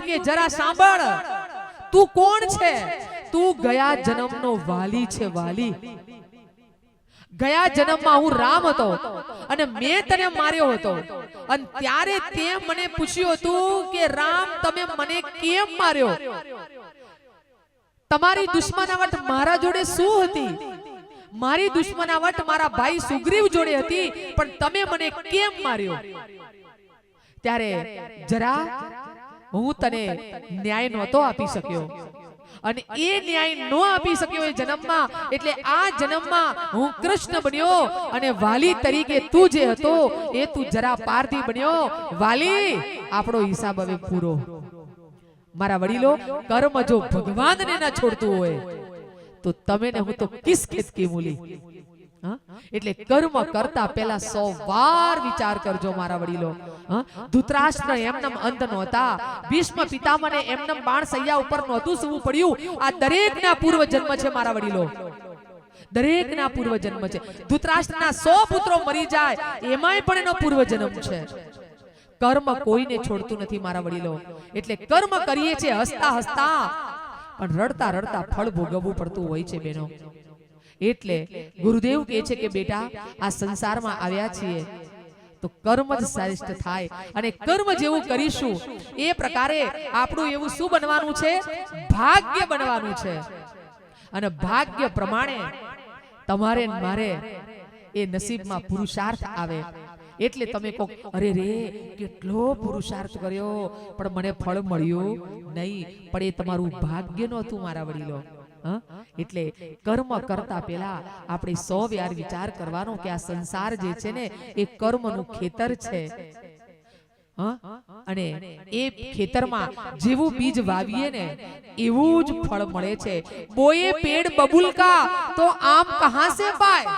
કે જરા સાંભળ, તું કોણ છે? તું ગયા જન્મનો વાલી છે, વાલી. ગયા જન્મમાં હું રામ હતો અને મેં તને માર્યો હતો, અને ત્યારે તે મને પૂછ્યું હતું કે રામ તમે મને કેમ માર્યો? તમારી દુશ્મનાવટ મારા જોડે શું હતી? મારી દુશ્મનાવટ મારા ભાઈ સુગ્રીવ જોડે હતી, પણ તમે મને કેમ માર્યો? ત્યારે જરા હું તને ન્યાય નહોતો આપી શક્યો, અને એ ન્યાય નો આપી શક્યો એ જન્મમાં, એટલે આ જન્મમાં હું કૃષ્ણ બન્યો, અને વાલી તરીકે તું જે હતો એ તું જરા પારધી બન્યો. વાલી, આપણો હિસાબ હવે પૂરો. મારા વડીલો, કર્મ જો ભગવાનને ન છોડતું હોય તો તમે ને હું તો કિસ ખેત કી મૂલી. એટલે કર્મ કરતા પહેલા 100 વાર વિચાર કરજો મારા વડીલો. ધૃતરાષ્ટ્ર એમનેમ અંત નહોતા, ભીષ્મ પિતામહને એમનેમ બાણ સૈયા ઉપર નહોતું સૂવું પડ્યું. આ દરેકના પૂર્વ જન્મ છે મારા વડીલો, દરેકના પૂર્વ જન્મ છે. ધૃતરાષ્ટ્રના 100 પુત્રો મરી જાય એમાંય પણ એનો પૂર્વ જન્મ છે. કર્મ કોઈને છોડતું નથી મારા વડીલો. એટલે કર્મ કરીએ છીએ હસતા હસતા, પણ રડતા રડતા ફળ ભોગવવું પડતું હોય છે બેનો. એટલે ગુરુદેવ કહે છે કે બેટા, આ સંસારમાં આવ્યા છીએ તો કર્મ જ શ્રેષ્ઠ થાય, અને કર્મ જેવું કરીશું એ પ્રકારે આપણું એવું શું બનવાનું છે? ભાગ્ય બનવાનું છે. અને ભાગ્ય પ્રમાણે તમારે મારે એ નસીબમાં પુરુષાર્થ આવે. એટલે તમે કહો, અરે રે કેટલો પુરુષાર્થ કર્યો પણ મને ફળ મળ્યું નહીં. પણ એ તમારું ભાગ્ય નહોતું મારા વડીલો. એટલે કર્મ કરતા પહેલા આપણે 100 વાર વિચાર કરવાનો કે આ સંસાર જે છે ને એ કર્મનું ખેતર છે. અને એ ખેતરમાં જેવું બીજ વાવીએ ને એવું જ ફળ મળે છે. બોએ પેડ બબુલ કા તો આમ કહા સે પાય.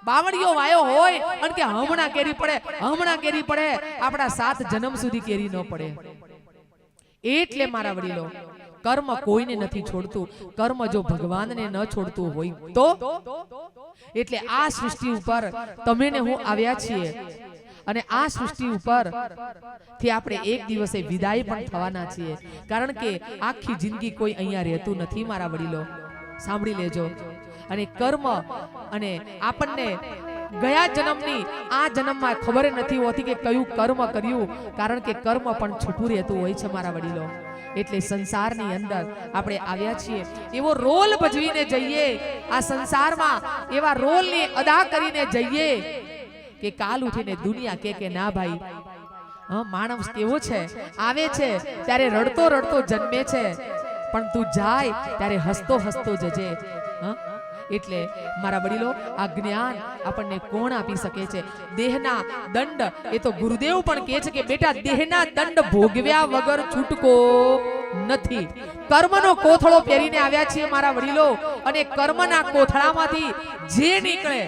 બાવળિયો વાયો હોય અને કે હમણાં કેરી પડે, હમણાં કેરી પડે, આપણા 7 જન્મ સુધી કેરી ન પડે. એટલે મારા વડીલો, કર્મ કોઈને નથી છોડતું. કર્મ જો ભગવાનને ન છોડતું હોય તો. એટલે આ સૃષ્ટિ ઉપર તમે ને હું આવ્યા છીએ, અને આ સૃષ્ટિ ઉપર થી આપણે એક દિવસે વિદાય પણ થવાના છીએ. કારણ કે આખી જિંદગી કોઈ અહીંયા રહેતું નથી મારા વડીલો, સાંભળી લેજો. અને કર્મ, અને આપણને ગયા જન્મની આ જન્મમાં ખબર નથી હોતી કે કયું કર્મ કર્યું, કારણ કે કર્મ પણ છૂટું રહેતું હોય છે મારા વડીલો. એટલે સંસારની અંદર આપણે આવ્યા છીએ એવો રોલ ભજવીને જઈએ, આ સંસારમાં એવા રોલને અદા કરીને જઈએ કે કાલ ઉઠીને દુનિયા કે ના ભાઈ, માણસ કેવો છે, આવે છે ત્યારે રડતો રડતો જન્મે છે, પણ તું જાય ત્યારે હસતો હસતો જજે. એટલે મારા વડીલો, આ જ્ઞાન આપણને કોણ આપી શકે છે? દેહના દંડ, એ તો ગુરુદેવ પણ કહે છે કે બેટા, દેહના દંડ ભોગવ્યા વગર છૂટકો નથી. કર્મનો કોથળો પહેરીને આવ્યા છીએ મારા વડીલો, અને કર્મના કોથળામાંથી જે નીકળે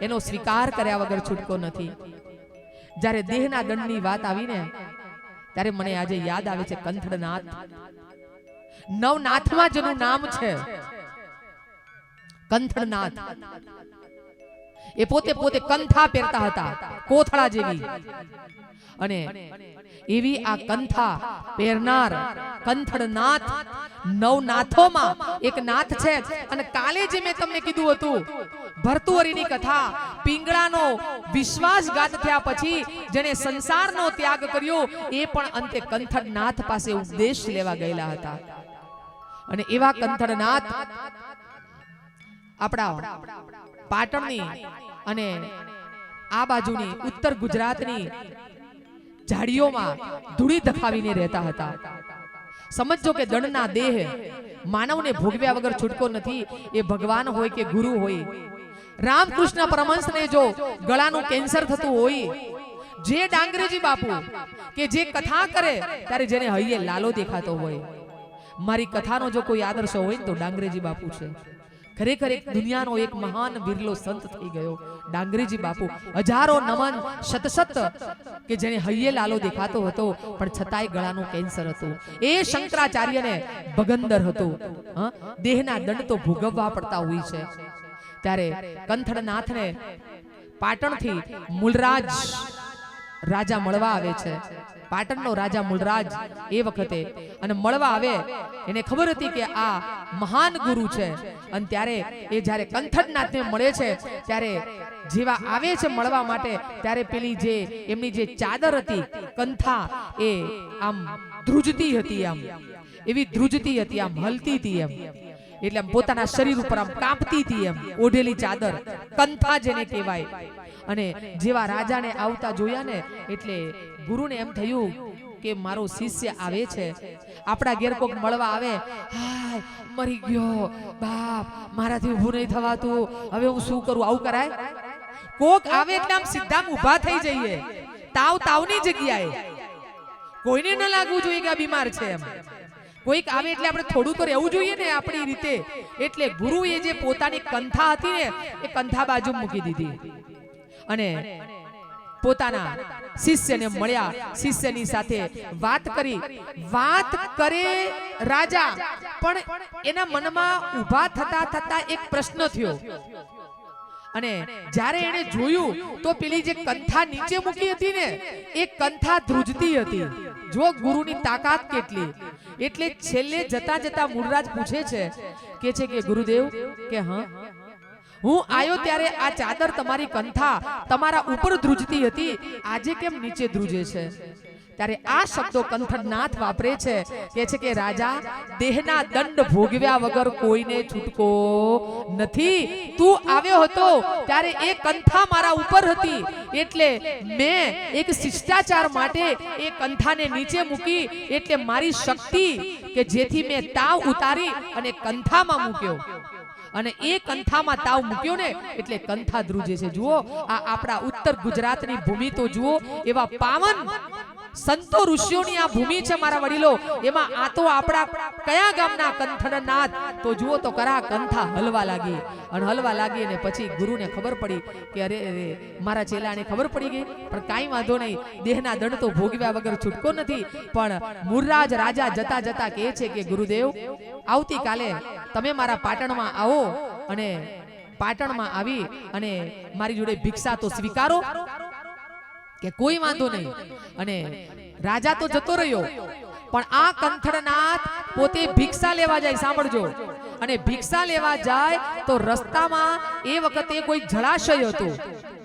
એનો સ્વીકાર કર્યા વગર છૂટકો નથી. જ્યારે દેહના દંડની વાત આવીને ત્યારે મને આજે યાદ આવે છે કંથળનાથ. નવનાથમાં જેનું નામ છે કંથળનાથ. એ પોતે કંથા પહેરતા હતા, કોથળા જેવી. અને એવી આ કંથા પહેરનાર કંથળનાથ નવનાથોમાં એક નાથ છે. અને કાલે જે મેં તમને કીધું હતું ભર્તુહરીની કથા, પિંગળાનો વિશ્વાસઘાત થયા પછી જેને સંસારનો ત્યાગ કર્યો એ પણ અંતે કંથળનાથ પાસે ઉપદેશ લેવા ગયેલા હતા. અને એવા કંથળનાથ આપણા પાટણની અને આ બાજુની ઉત્તર ગુજરાતની ઝાડીઓમાં ધૂળી ધખાવીને રહેતા હતા. સમજો કે દંડના દેહ માનવને ભોગવ્યા વગર છૂટકો નથી. એ ભગવાન હોય કે ગુરુ હોય. રામકૃષ્ણ પરમહંસને જો ગળાનું કેન્સર થતું હોય, જે ડાંગરેજી બાપુ કે જે કથા કરે ત્યારે જેને હૈયે લાલો દેખાતો હોય, મારી કથાનો જો કોઈ આદર્શ હોય તો ડાંગરેજી બાપુ છે. ખરેખર એક દુનિયાનો એક મહાન વિરલો સંત થઈ ગયો ડાંગરેજી બાપુ. હજારો નમન શત કે જેને હૈયે લાલો દેખાતો હતો પણ છતાંય ગળાનું કેન્સર હતું. એ શંકરાચાર્યને ભગંદર હતું. દેહના દંડ તો ભોગવવા પડતા હોય છે. ત્યારે કંથળનાથને પાટણથી મૂલરાજ રાજા મળવા આવે છે, પાટણનો રાજા મૂળરાજ એ વખતે, અને મળવા આવે એને ખબર હતી કે આ મહાન ગુરુ છે, અને ત્યારે એ જ્યારે કંથળનાથને મળે છે ત્યારે જેવા આવે છે મળવા માટે ત્યારે પેલી જે એમની જે ચાદર હતી કંથા એ આમ ધ્રુજતી હતી, આમ એવી ધ્રુજતી હતી, આમ હલતી હતી એમ, એટલે આમ પોતાના શરીર ઉપર આમ કાંપતી હતી એમ, ઓઢેલી ચાદર કંથા જેને કહેવાય. અને જેવા રાજાને આવતા જોયા ને એટલે ગુરુને એમ થયું કે મારો શિષ્ય આવે છે, આપણા ઘેર કોક મળવા આવે, હાય મરી ગયો બાપ, મારાથી ઊભું નહીં થવાતું, હવે હું શું કરું? આવું કરાય? કોક આવે એટલે આમ સીધા ઊભા થઈ જઈએ, તાવની જગ્યાએ. કોઈને ન લાગવું જોઈએ કે આ બીમાર છે એમ. કોઈક આવે એટલે આપણે થોડું તો રહેવું જોઈએ ને આપણી રીતે. એટલે ગુરુએ જે પોતાની કંથા હતી ને એ કંથા બાજુ મૂકી દીધી અને પોતાના શિષ્યને મળ્યા, શિષ્યની સાથે વાત કરી. વાત કરે રાજા, પણ એના મનમાં ઊભા થતા થતા એક પ્રશ્ન થયો, અને જ્યારે એને જોયું તો પેલી જે કંથા નીચે મૂકી હતી ને એ કંથા ધ્રુજતી હતી. જો ગુરુની તાકાત કેટલી. એટલે છેલ્લે જતા જતા મૂળરાજ પૂછે છે કે ગુરુદેવ કે હા, હું આયો ત્યારે આ ચાદર તમારી કંથા તમારા ઉપર ધ્રુજતી હતી, આજે કેમ નીચે ધ્રુજે છે? ત્યારે આ શબ્દો કંથળનાથ વાપરે છે, કહે છે કે રાજા, દેહના દંડ ભોગવ્યા વગર કોઈને છૂટકો નથી. તું આવ્યો હતો ત્યારે એ કંથા મારા ઉપર હતી, એટલે મેં એક શિષ્ટાચાર માટે એ કંથાને નીચે મૂકી, એટલે મારી શક્તિ કે જેથી મેં તાવ ઉતારી અને કંથામાં મૂક્યો, અને એ કંથામાં તાવ મૂક્યો ને એટલે કંથા ધ્રુજે છે. જુઓ આ આપણા ઉત્તર ગુજરાતની ભૂમિ તો જુઓ, એવા પાવન સંતો ઋષિઓની આ ભૂમિ છે મારા વડીલો. એમાં આ તો આપણા કયા ગામના કંથળનાથ, તો જુઓ તો કરા કંથા હલવા લાગી, અને હલવા લાગી અને પછી ગુરુને ખબર પડી કે અરે અરે મારા ચેલાને ખબર પડી ગઈ, પણ કાંઈ વાંધો નહીં, દેહના દંડ તો ભોગવ્યા વગર છૂટકો નથી. પણ મૂળરાજ રાજા જતા જતા કહે છે કે ગુરુદેવ, આવતીકાલે તમે મારા પાટણમાં આવો, અને પાટણમાં આવી અને મારી જોડે ભિક્ષા તો સ્વીકારો. કે કોઈ વાંધો નહીં. અને રાજા તો જતો રહ્યો, પણ આ કંથળનાથ પોતે ભિક્ષા લેવા જાય. સાંભળજો, અને ભિક્ષા લેવા જાય તો રસ્તામાં એ વખતે કોઈ જળાશય હતું,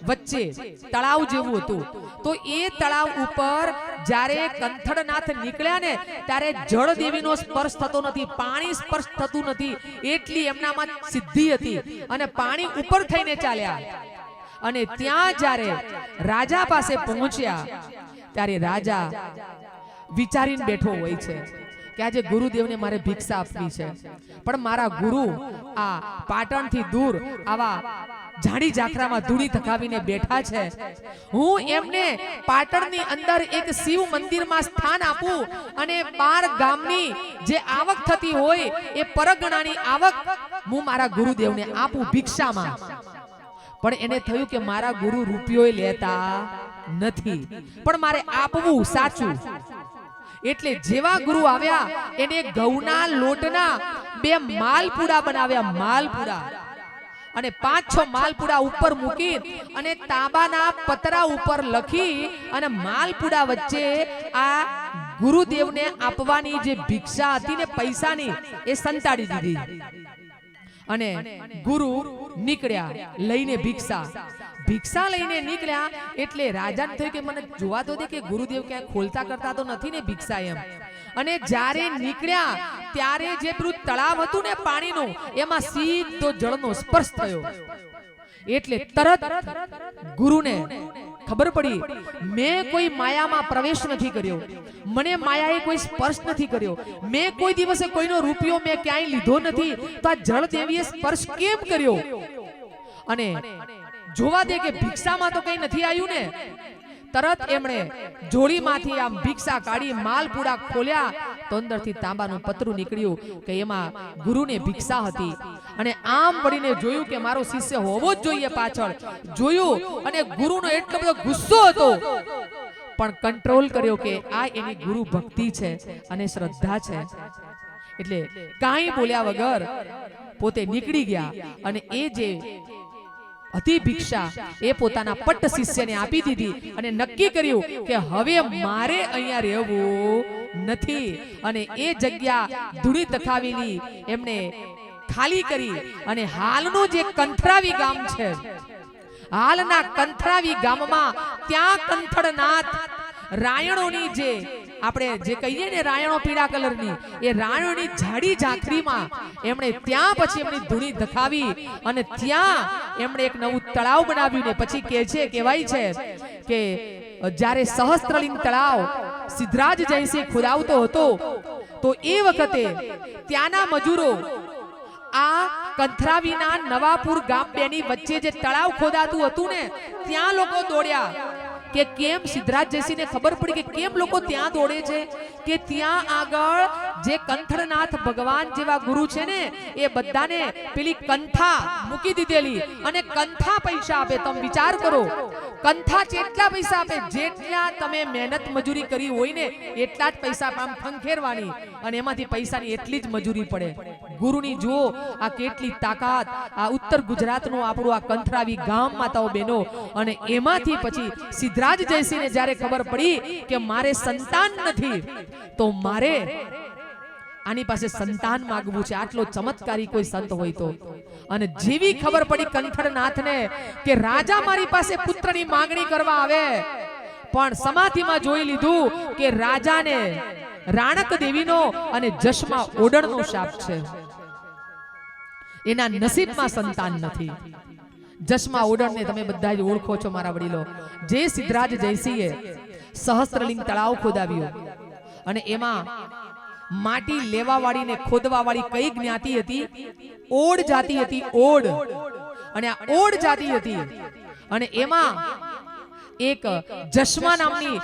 વચ્ચે તળાવ જેવું હતું. તો એ તળાવ ઉપર જ્યારે કંથળનાથ નીકળ્યા ને ત્યારે જળ દેવીનો સ્પર્શ થતો નથી, પાણી સ્પર્શ થતું નથી, એટલી એમનામાં સિદ્ધિ હતી, અને પાણી ઉપર થઈને ચાલ્યા. અને ત્યાં જ્યારે રાજા પાસે પહોંચ્યા ત્યારે રાજા વિચારીને બેઠો હોય છે કે આજે ગુરુદેવને મારે ભિક્ષા આપવી છે, પણ મારા ગુરુ આ પાટણથી દૂર આવા ઝાડી ઝાખરામાં ધૂળી ધકાવીને બેઠા છે. હું એમને પાટણની અંદર એક શિવ મંદિરમાં સ્થાન આપું, અને 12 ગામની જે આવક થતી હોય એ પરગણાની આવક હું મારા ગુરુદેવને આપું ભિક્ષામાં. પણ એને થયું કે મારા ગુરુ રૂપિયો લેતા નથી, પણ મારે આપવું સાચું. એટલે જેવા ગુરુ આવ્યા એને ઘઉંના લોટના 2 માલપુડા બનાવ્યા, માલપુડા, અને 5-6 માલપુડા ઉપર મૂકી અને તાંબાના પતરા ઉપર લખી અને માલપુડા વચ્ચે આ ગુરુદેવને આપવાની જે ભિક્ષા હતી ને પૈસાની એ સંતાડી દીધી. અને ગુરુ નીકળ્યા લઈને ભિક્ષા લઈને નીકળ્યા. એટલે રાજાને થયું કે મને જોવા તો દે કે ગુરુદેવ ક્યાંય ખોલતા કરતા તો નથી ને ભિક્ષા એમ. અને જ્યારે નીકળ્યા ત્યારે જે પેલું તળાવ હતું ને પાણીનું, એમાં સીધો જળનો સ્પર્શ થયો. એટલે તરત ગુરુને ખબર પડી, મેં કોઈ માયામાં પ્રવેશ નથી કર્યો, મને માયાએ કોઈ સ્પર્શ નથી કર્યો, મેં કોઈ દિવસે કોઈનો રૂપિયો મેં ક્યાંય લીધો નથી, તો આ જળ દેવીએ સ્પર્શ કેમ કર્યો? અને જોવા દે કે ભિક્ષામાં તો કઈ નથી આવ્યું ને. તરત એમણે જોડીમાંથી આમ ભિક્ષા કાઢી માલપુડા ખોલ્યા તો અંદરથી તાંબાનું પતરું નીકળ્યું કે એમાં ગુરુને ભિક્ષા હતી. અને આમ વળીને જોયું કે મારો શિષ્ય હોવો જ જોઈએ, પાછળ જોયું અને ગુરુનો એટલો બધો ગુસ્સો હતો, પણ કંટ્રોલ કર્યો કે આ એની ગુરુ ભક્તિ છે અને શ્રદ્ધા છે. એટલે કાંઈ બોલ્યા વગર પોતે નીકળી ગયા. અને એ જે અતિ ભિક્ષા એ પોતાના પટ્ટ શિષ્યને આપી દીધી અને નક્કી કર્યું કે હવે મારે અહીંયા રહેવું નથી. અને એ જગ્યા ધૂળી તખાવેલી એમને ખાલી કરી અને હાલનું જે કંથરાવી ગામ છે, હાલના કંથરાવી ગામમાં ત્યાં કંથળનાથ રાયણોની જે આપણે જે કહીએ ને રાયણો પીળા કલરની, એ રાયણોની જાડી ઝાંખરીમાં એમણે ત્યાં પછી એમની ધૂણી ધખાવી અને ત્યાં એમણે એક નવું તળાવ બનાવ્યું. ને પછી કહેવાય છે કે જ્યારે સહસ્ત્રલિંગ તળાવ સિદ્ધરાજ જયસિંહ ખોદાવતો હતો તો એ વખતે ત્યાંના મજૂરો આ કંથરાવીના નવાપુર ગામ બેની વચ્ચે જે તળાવ ખોદાતું હતું ને ત્યાં લોકો દોડ્યા કે કેમ સિદ્ધરાજ જયસિંહને ખબર પડી કે કેમ લોકો ત્યાં દોડે છે કે ત્યાં આગળ જે કંથળનાથ ભગવાન જેવા ગુરુ છે ને એ બધાને પેલી કંથા મૂકી દીધેલી અને કંથા પૈસા આપે. તમે વિચાર કરો, કંથા જેટલા પૈસા આપે, જેટલા તમે મહેનત મજૂરી કરી હોય ને એટલા જ પૈસા આમ ખંખેરવાની અને એમાંથી પૈસાની એટલી જ મજૂરી પડે. ગુરુની જુઓ આ કેટલી તાકાત. આ ઉત્તર ગુજરાતનું આપણું આ કંથરાવી ગામ માતાઓ બહેનો, અને એમાંથી પછી સિદ્ધરાજ જયસિંહને જ્યારે ખબર પડી કે મારે સંતાન નથી તો મારે આની પાસે સંતાન માંગવું છે, આટલો ચમત્કારી કોઈ સંત હોય તો. અને જેવી ખબર પડી કંથળનાથને કે રાજા મારી પાસે પુત્રની માંગણી કરવા આવે, પણ સમાધિમાં જોઈ લીધું કે રાજાને રાણક દેવીનો અને જશમાં ઓડણનો શાપ છે, એના નસીબમાં સંતાન નથી. જશમાં ઓડણને તમે બધા જ ઓળખો છો મારા વડીલો. જે સિદ્ધરાજ જયસિંહે સહસ્ત્રલિંગ તળાવ ખોદાવ્યું અને એમાં માટી લેવા વાળી ને ખોદવા વાળી કઈ જ્ઞાતિ હતી? ઓડ જાતિ હતી. ઓડ. અને આ ઓડ જાતિ હતી અને એમાં એક જશમા નામની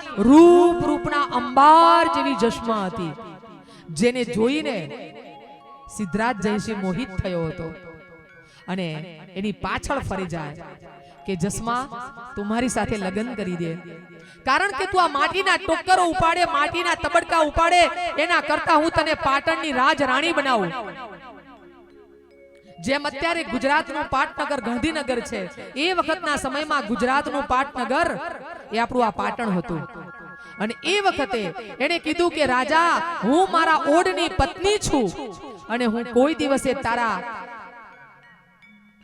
રૂપના અંબાર જેવી જશમા હતી, જેને જોઈને સિદ્ધરાજ જયસિંહ મોહિત થયો હતો અને એની પાછળ ફરી જાય કે જશમા તું મારી સાથે લગ્ન કરી દે, કારણ કે તું આ માટીના ટોકરો ઉપાડે, માટીના તબડકા ઉપાડે, એના કરતા હું તને પાટણની રાજ રાણી બનાવું. જેમ અત્યારે ગુજરાતનું પાટનગર ગાંધીનગર છે, એ વખતના સમયમાં ગુજરાતનું પાટનગર એ આપણું આ પાટણ હતું. અને એ વખતે એને કીધું કે રાજા, હું મારા ઓડની પત્ની છું અને હું કોઈ દિવસે તારા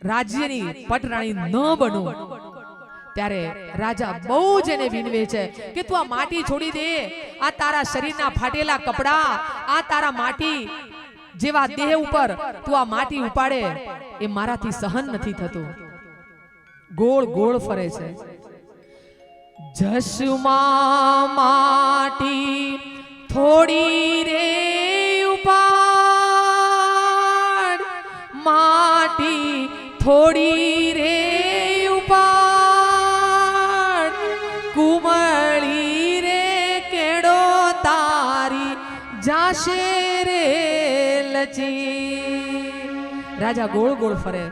રાજ્યની પટરાણી ન બનું. ત્યારે રાજા બહુ જ એને વિનવે છે કે તું આ માટી છોડી દે, આ તારા શરીરના ફાટેલા કપડા, આ તારા માટી જેવા દેહ ઉપર તું આ માટી ઉપાડે એ મારાથી સહન નથી થતું. ગોળ ગોળ ફરે છે. જશમાં માટી થોડી રે ઉપાડ, માટી થોડી રે ઉપાડ, કુમળી રે કેડો તારી જાશે રે લચી. રાજા ગોળ ગોળ ફરે.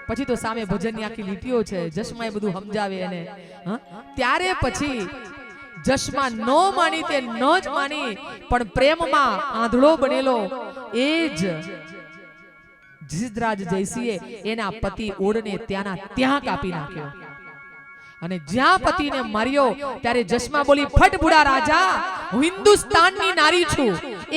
પછી તો સામે ભજનની આખી લીટીઓ છે, જશમાં એ બધું સમજાવે એને. ત્યારે પછી જશમાં ન માની તે ન જ માની, પણ પ્રેમમાં આંધળો બનેલો એ જ સિદ્ધરાજ જયસિંહે એના પતિ ઓડને ત્યાંના ત્યાં કાપી નાખ્યો. અને જ્યાં પતિને માર્યો ત્યારે જશમાં બોલી, ફટ બુડા રાજા, હું હિન્દુસ્તાનની નારી છું.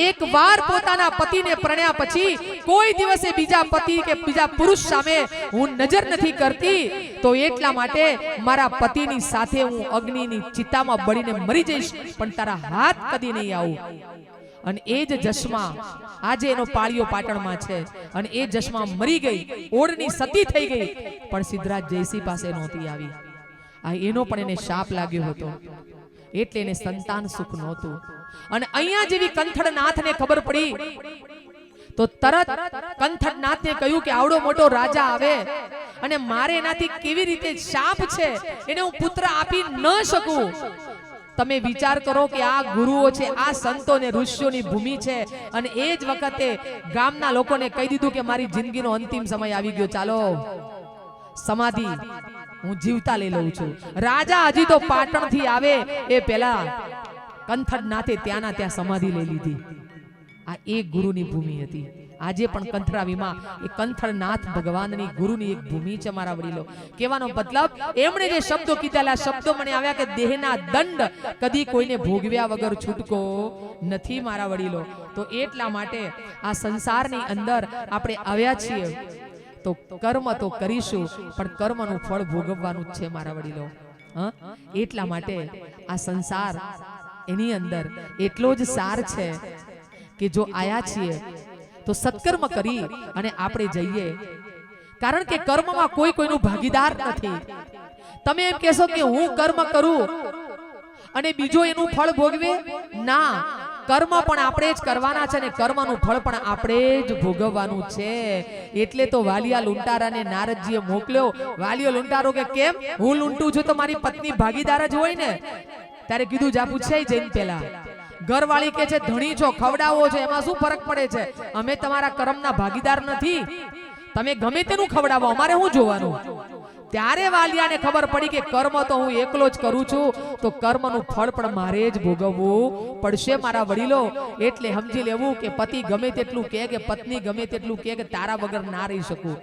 એકવાર પોતાના પતિને પરણ્યા પછી કોઈ દિવસે બીજા પતિ કે બીજા પુરુષ સામે હું નજર નથી કરતી, તો એટલા માટે મારા પતિની સાથે હું અગ્નિની ચિતામાં બળીને મરી જઈશ, પણ તારા હાથ કદી નહીં આવું. અને એ જ જશમાં આજે એનો પાળિયો પાટણમાં છે અને એ જશમાં મરી ગઈ, ઓડની સતી થઈ ગઈ, પણ સિદ્ધરાજ જયસિંહ પાસે નહોતી આવી. આ એનો પણ એને શાપ લાગ્યો હતો, એટલે એને સંતાન સુખ નહોતું. અને અહીંયા જેવી કંથળનાથને ખબર પડી તો તરત કંથળનાથને કહ્યું કે આવડો મોટો રાજા આવે અને મારે એનાથી કેવી રીતે શાપ છે, એને હું પુત્ર આપી ન શકું. તમે વિચાર કરો કે આ ગુરુઓ છે, આ સંતો ને ઋષિઓની ભૂમિ છે, અને એ જ વખતે ગામના લોકોને કહી દીધું કે મારી જિંદગીનો અંતિમ સમય આવી ગયો, ચાલો સમાધિ હું જીવતા લઈ લઉં છું. રાજા હજી તો પાટણ થી આવે એ પહેલા કંથળનાથે ત્યાંના ત્યાં સમાધિ લઈ લીધી. આ એક ગુરુની ભૂમિ હતી. આજે પણ કંથરાવીમાં એ કંથળનાથ ભગવાનની ગુરુની એક ભૂમિ છે મારા વડીલો. કહેવાનો મતલબ એમણે જે શબ્દો કીધેલા શબ્દો મને આવ્યા કે દેહના દંડ કદી કોઈને ભોગવ્યા વગર છૂટકો નથી મારા વડીલો. તો એટલા માટે આ સંસારની અંદર આપણે આવ્યા છીએ તો કર્મ તો કરીશું પણ કર્મનું ફળ ભોગવવાનું જ છે મારા વડીલો. એટલા માટે આ સંસાર એની અંદર એટલો જ સાર છે કે જો આયા છીએ તો સત્કર્મ કરી અને આપણે જઈએ. કારણ કે કર્મમાં કોઈ કોઈનું ભાગીદાર નથી. તમે એમ કહેશો કે હું કર્મ કરું અને બીજો એનું ફળ ભોગવે, ના, કર્મ પણ આપણે જ કરવાના છે અને કર્મનું ફળ પણ આપણે જ ભોગવવાનું છે. એટલે તો વાલિયા લુંટારાને નારદજીએ મોકલ્યો. વાલિયો લુંટારો કે કેમ હું લૂંટું છું તો મારી પત્ની ભાગીદાર જ હોય ને. ત્યારે કીધું જા પૂછાય જઈને પેલા ઘરવાળી કે છે ધણી છો ખવડાવો છો એમાં શું ફરક પડે છે, અમે તમારા કર્મના ભાગીદાર નથી, તમે ગમે તેનું ખવડાવો અમારે શું જોવાનું. ત્યારે વાલિયાને ખબર પડી કે કર્મ તો હું એકલો જ કરું છું તો કર્મનું ફળ પણ મારે જ ભોગવવું પડશે મારા વડીલો. એટલે સમજી લેવું કે પતિ ગમે તેટલું કહે કે પત્ની ગમે તેટલું કહે કે તારા વગર ના રહી શકું,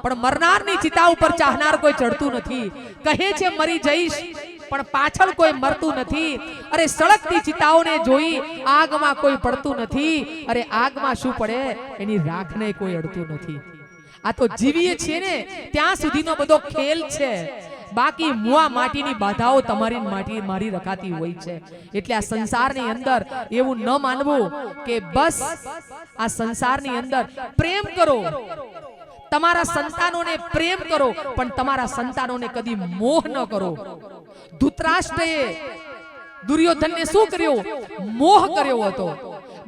પણ મરનારની ચિતા ઉપર ચાહનાર કોઈ ચડતું નથી. કહે છે મરી જઈશ પણ પાછળ કોઈ મરતું નથી. અરે સળગતી ચિતાઓને જોઈ આગમાં કોઈ પડતું નથી. અરે આગમાં શું પડે એની રાખને કોઈ અડતું નથી. આ તો જીવીએ છીએ ને ત્યાં સુધીનો બધો ખેલ છે. બાકી મુઆ માટીની બાધાઓ તમારી માટી મારી રખાતી હોય છે. એટલે આ સંસારની અંદર એવું ન માનવું કે બસ આ સંસારની અંદર પ્રેમ કરો, તમારા સંતાનોને પ્રેમ કરો પણ તમારા સંતાનોને કદી મોહ ન કરો. ધૃતરાષ્ટ્રએ દુર્યોધનને શું કર્યું? મોહ કર્યો હતો.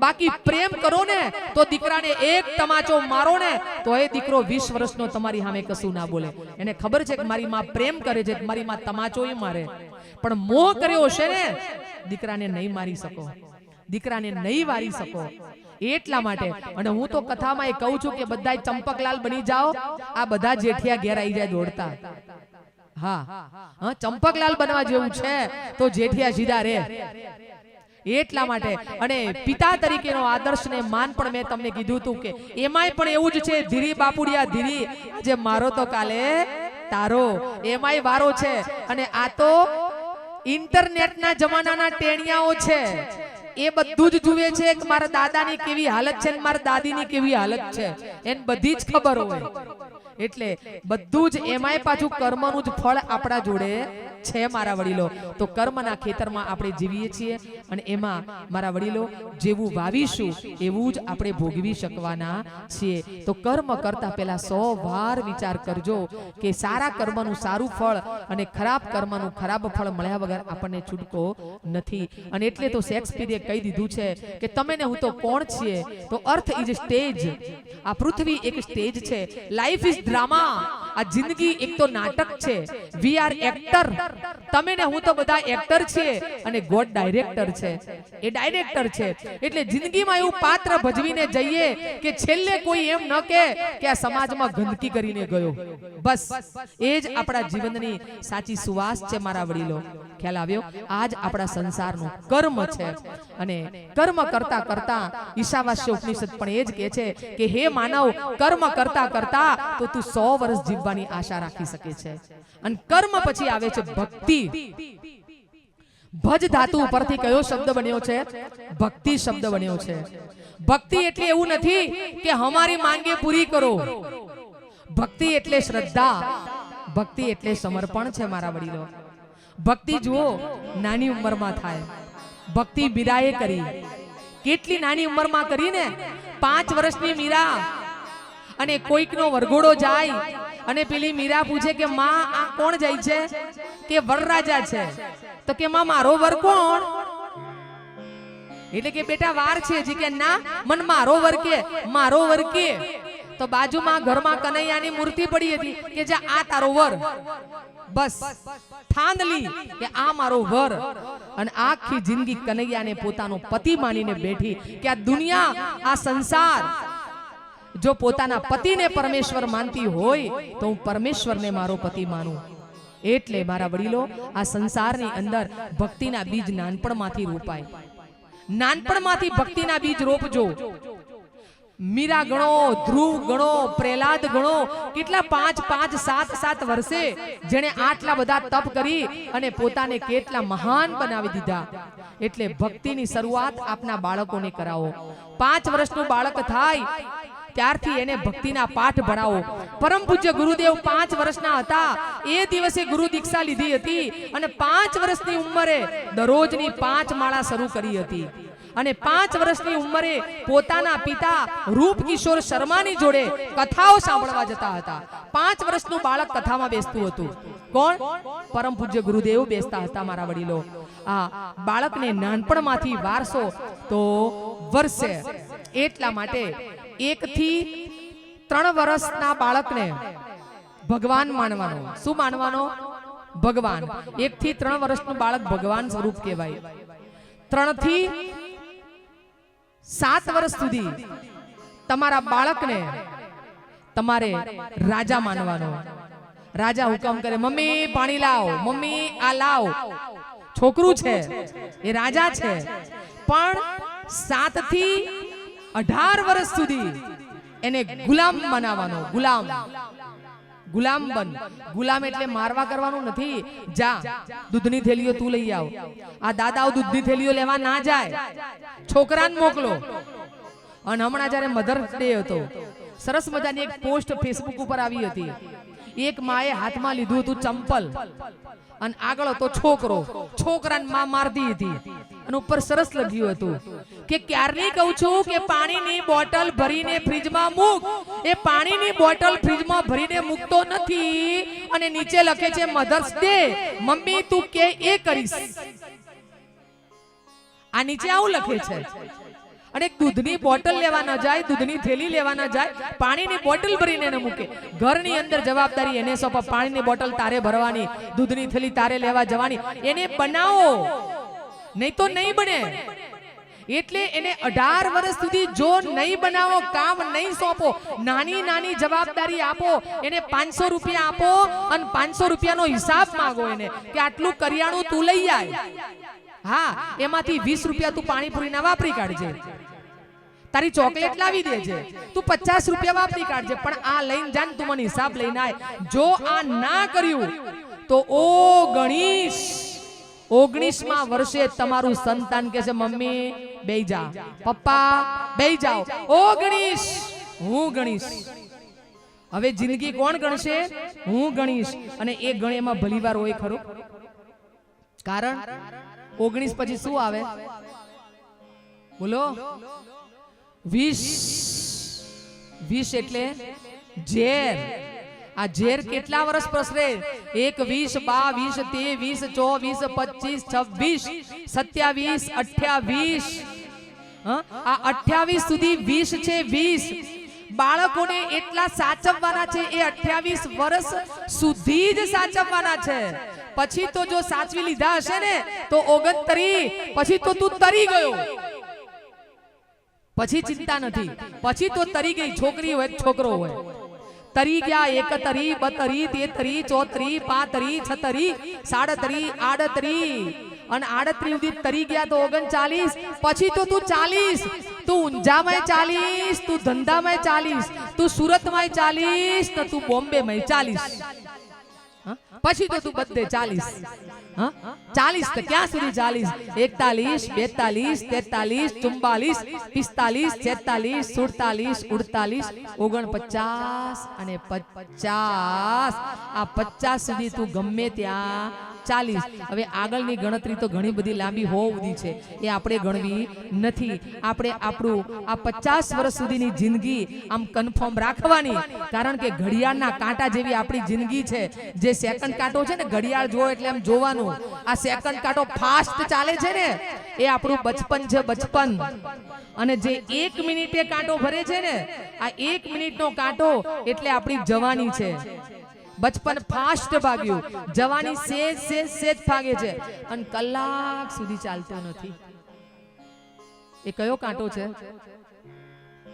બાકી પ્રેમ કરો ને તો દીકરાને એક તમાચો મારો ને તો એ દીકરો 20 વર્ષનો તમારી સામે કશું ના બોલે. એને ખબર છે કે મારી માં પ્રેમ કરે છે, મારી માં તમાચો એ મારે. પણ મોહ કર્યો છે ને દીકરાને નહીં મારી શકો, દીકરાને નહીં વારી શકો. એટલા માટે અને હું તો કથામાં એ કહું છું કે બધાય ચંપકલાલ બની જાઓ. આ બધા જેઠિયા ઘેર આવી જાય દોડતા. હા, ચંપકલાલ બનવા જેવું છે તો જેઠિયા સીધા રે. એટલા માટે અને પિતા તરીકેનો આદર્શ ને માન પણ મેં તમને કીધું હતું કે એમાંય પણ એવું જ છે. ધીરી બાપુડિયા ધીરી, આજે મારો તો કાલે તારો, એમાંય વારો છે. અને આ તો ઇન્ટરનેટના જમાનાના ટેણિયાઓ છે. એ બધું જ જુએ છે કે મારા દાદાની કેવી હાલત છે ને મારા દાદીની કેવી હાલત છે, એને બધી જ ખબર હોય. એટલે બધું જ એમાંય પાછું કર્મનું જ ફળ આપણા જોડે છે મારા વડીલો. તો કર્મના ખેતરમાં આપણે જીવીએ છીએ અને એમાં મારા વડીલો જેવું વાવીશું એવું જ આપણે ભોગવી શકવાના છીએ. તો કર્મ કરતા પહેલા 100 વાર વિચાર કરજો કે સારા કર્મનું સારું ફળ અને ખરાબ કર્મનું ખરાબ ફળ મળ્યા વગર આપણને છૂટકો નથી. અને એટલે તો શેક્સપિયરે કહી દીધું છે કે તમે ને હું તો કોણ છીએ? તો અર્થ ઇઝ સ્ટેજ. આ પૃથ્વી એક સ્ટેજ છે. Life is drama. આ જિંદગી એક તો નાટક છે. We are actor. તમે ને હું તો બધા એક્ટર છીએ અને ગોડ ડાયરેક્ટર છે. એ ડાયરેક્ટર છે. એટલે જિંદગીમાં એવું પાત્ર ભજવીને જઈએ કે છેલ્લે કોઈ એમ ન કહે કે આ સમાજમાં ગંદકી કરીને ગયો. બસ એ જ આપણા જીવનની સાચી સુવાસ છે મારા વડીલો. ખ્યાલ આવ્યો? આજ આપણા સંસારનું કર્મ છે. અને કર્મ કરતા કરતા ઈશાવાસ્ય ઉપનિષદ પણ એ જ કહે છે કે હે માનવ, કર્મ કરતા કરતા તો તું 100 વર્ષ જીવવાની આશા રાખી શકે છે. અને કર્મ પછી આવે છે ભક્તિ. ભજ ધાતુ ઉપરથી કયો શબ્દ બન્યો છે? ભક્તિ શબ્દ બન્યો છે. ભક્તિ એટલે એવું નથી કે હમારી માંગે પૂરી કરો. ભક્તિ એટલે શ્રદ્ધા, ભક્તિ એટલે સમર્પણ છે મારા વડીલો. ભક્તિ જુઓ નાની ઉંમરમાં થાય. ભક્તિ મીરાએ કરી. કેટલી નાની ઉંમરમાં કરીને 5 વર્ષની મીરા. અને કોઈકનો વરઘોડો જાય અને પેલી મીરા પૂછે કે માં આ કોણ જાય છે? કે વરરાજા છે. તો કે માં મારો વર કોણ? એટલે કે બેટા વાર છે. જી કે ના, મન મારો વર કે, મારો વર કે. તો બાજુમાં ઘરમાં કનૈયાની મૂર્તિ પડી હતી કે જા આ તારો વર. બસ ઠાંદલી કે આ મારો વર. અને આખી જિંદગી કનૈયાને પોતાનો પતિ માનીને બેઠી કે આ દુનિયા, આ સંસાર જો પોતાના પતિને પરમેશ્વર માનતી હોય તો હું પરમેશ્વરને મારો પતિ માનું. એટલે મારા વડીલો આ સંસારની અંદર ભક્તિના બીજ નાનપણમાંથી રોપાય. નાનપણમાંથી ભક્તિના બીજ રોપજો. મીરા ગણો, ધ્રુવ ગણો, પ્રહલાદ ગણો, કેટલા 5, 5, 7, 7 વર્ષે જેણે આટલા બધા તપ કરી અને પોતાને કેટલા મહાન બનાવી દીધા. એટલે ભક્તિની શરૂઆત આપના બાળકોને કરાવો. 5 વર્ષનું બાળક થાય ત્યારથી એને ભક્તિના પાઠ ભણાવો. પરમ પૂજ્ય ગુરુદેવ 5 વર્ષના હતા એ દિવસે ગુરુ દીક્ષા લીધી હતી અને 5 વર્ષની ઉંમરે દરરોજની 5 માળા શરૂ કરી હતી. અને 5 વર્ષની ઉંમરે પોતાના પિતા રૂપકિશોર શર્માની જોડે કથાઓ સાંભળવા જતા હતા. 5 વર્ષનું બાળક કથામાં બેસતું હતું. કોણ? પરમ પૂજ્ય ગુરુદેવ બેસતા હતા મારા વડીલો. આ બાળકને નાનપણમાંથી વારસો તો વર્ષે. એટલા માટે 1 થી 3 વર્ષના બાળકને ભગવાન માનવાનો. શું માનવાનો? ભગવાન. 1 થી 3 વર્ષનું બાળક ભગવાન સ્વરૂપ કહેવાય. 3 થી 7 વર્ષ સુધી તમારા બાળકને તમારે રાજા માનવાનો. રાજા હુકમ કરે, મમ્મી પાણી લાવ, મમ્મી આ લાવ. છોકરું છે એ રાજા છે. પણ 7 થી 18 વર્ષ સુધી એને ગુલામ બનાવવાનો. ગુલામ. ગુલામ બન. ગુલામ એટલે મારવા કરવાનું નથી. જા દૂધની થેલીઓ તું લઈ આવ. આ દાદાઓ દૂધની થેલીઓ લેવા ના જાય, છોકરાને મોકલો. અને હમણાં જ્યારે મધર્સ ડે હતો, સરસ મજાની એક પોસ્ટ ફેસબુક ઉપર આવી હતી. એક માએ હાથમાં લીધું હતું ચંપલ અને આગળ હતો છોકરો. છોકરાને માં મારતી હતી અને ઉપર સરસ લખ્યું હતું કે ક્યારની કહું છું કે પાણીની બોટલ ભરીને ફ્રીજમાં મૂક. એ પાણીની બોટલ ફ્રીજમાં ભરીને મૂકતો નથી અને નીચે લખે છે મધર્સ ડે. મમ્મી તું કે એ કરીશ. આ નીચે આવું લખે છે. અને દૂધની બોટલ લેવા ન જાય, દૂધની થેલી લેવા ન જાય, પાણીની બોટલ ભરીને એને મૂકે. ઘરની અંદર જવાબદારી એને સોંપો. પાણીની બોટલ તારે ભરવાની, દૂધની થેલી તારે લેવા જવાની. એને બનાવો, નહીં તો નહીં બને. એટલે એને 18 વર્ષ સુધી જો નહીં બનાવો, કામ નહીં સોંપો, નાની નાની જવાબદારી આપો, એને 500 રૂપિયા આપો અને 500 રૂપિયાનો હિસાબ માંગો એને કે આટલું કરિયાણું તું લઈ આય. હા, એમાંથી 20 રૂપિયા તું પાણીપુરીના વાપરી કાઢજે, તારી ચોકલેટ લાવી દેજે, તું 50 રૂપિયા વાપરી કાઢજે, પણ આ લઈને જાન, તું મને હિસાબ લઈને આય. જો આ ના કર્યું તો ઓ ગણેશ 19મા વર્ષે તમારું સંતાન કહે છે મમ્મી બેહી જા, પપ્પા બેહી જાઓ. ઓ ગણેશ હું ગણીશ. હવે જિંદગી કોણ ગણશે? હું ગણીશ. અને એ ગણેમાં ભલીવાર હોય ખરો. કારણ 19 પછી શું આવે? બોલો. 20 એટલે ઝેર. આ ઝેર કેટલા વર્ષ પ્રસરે? 1, 20, 22, 23, 24, 25, 26, 27, 28. આ 28 સુધી 20 છે. 20 બાળકોને એટલા સાચવવાના છે. એ 28 વર્ષ સુધી જ સાચવવાના છે. પછી તો જો સાચવી લીધા હશે ને તો 69 પછી તો તું તરી ગયો. પછી ચિંતા નથી. પછી તો તરી ગઈ. છોકરી હોય છોકરો હોય, તરી ગયા. 31, 32, 33, 34, 35, 36, 37, 38 અને 38 સુધી તરી ગયા તો 39. પછી તો તું 40. તું ઊંઝામાં 40, તું ધંધામાં 40, તું સુરતમાં 40, તો તું બોમ્બેમાં 40. પછી તો તું બધે 40. 40 તો ક્યાં સુધી 40? 41, 42, 43, 44, 45, 46, 47, 48, 49 અને 50. આ 50 સુધી તું ગમે ત્યાં 40. હવે આગળની ગણતરી તો ઘણી બધી લાંબી હોવી છે, એ આપણે ગણવી નથી. આપણે આપણું આ 50 વર્ષ સુધીની જિંદગી આમ કન્ફર્મ રાખવાની. કારણ કે ઘડિયાળના કાંટા જેવી આપણી જિંદગી છે. જે સેકન્ડ કાંટો છે ને, ઘડિયાળ જો એટલે એમ જોવાનું. આ સેકન્ડ કાંટો ફાસ્ટ ચાલે છે ને, એ આપણું બચપન છે. બચપન. અને જે 1 મિનિટે કાંટો ભરે છે ને, આ 1 મિનિટનો કાંટો એટલે આપણી જવાની છે. બચપન ફાસ્ટ ભાગ્યું, જવાની સેજ ભાગે છે. અને કલાક સુધી ચાલતો નથી. એ કયો કાંટો છે?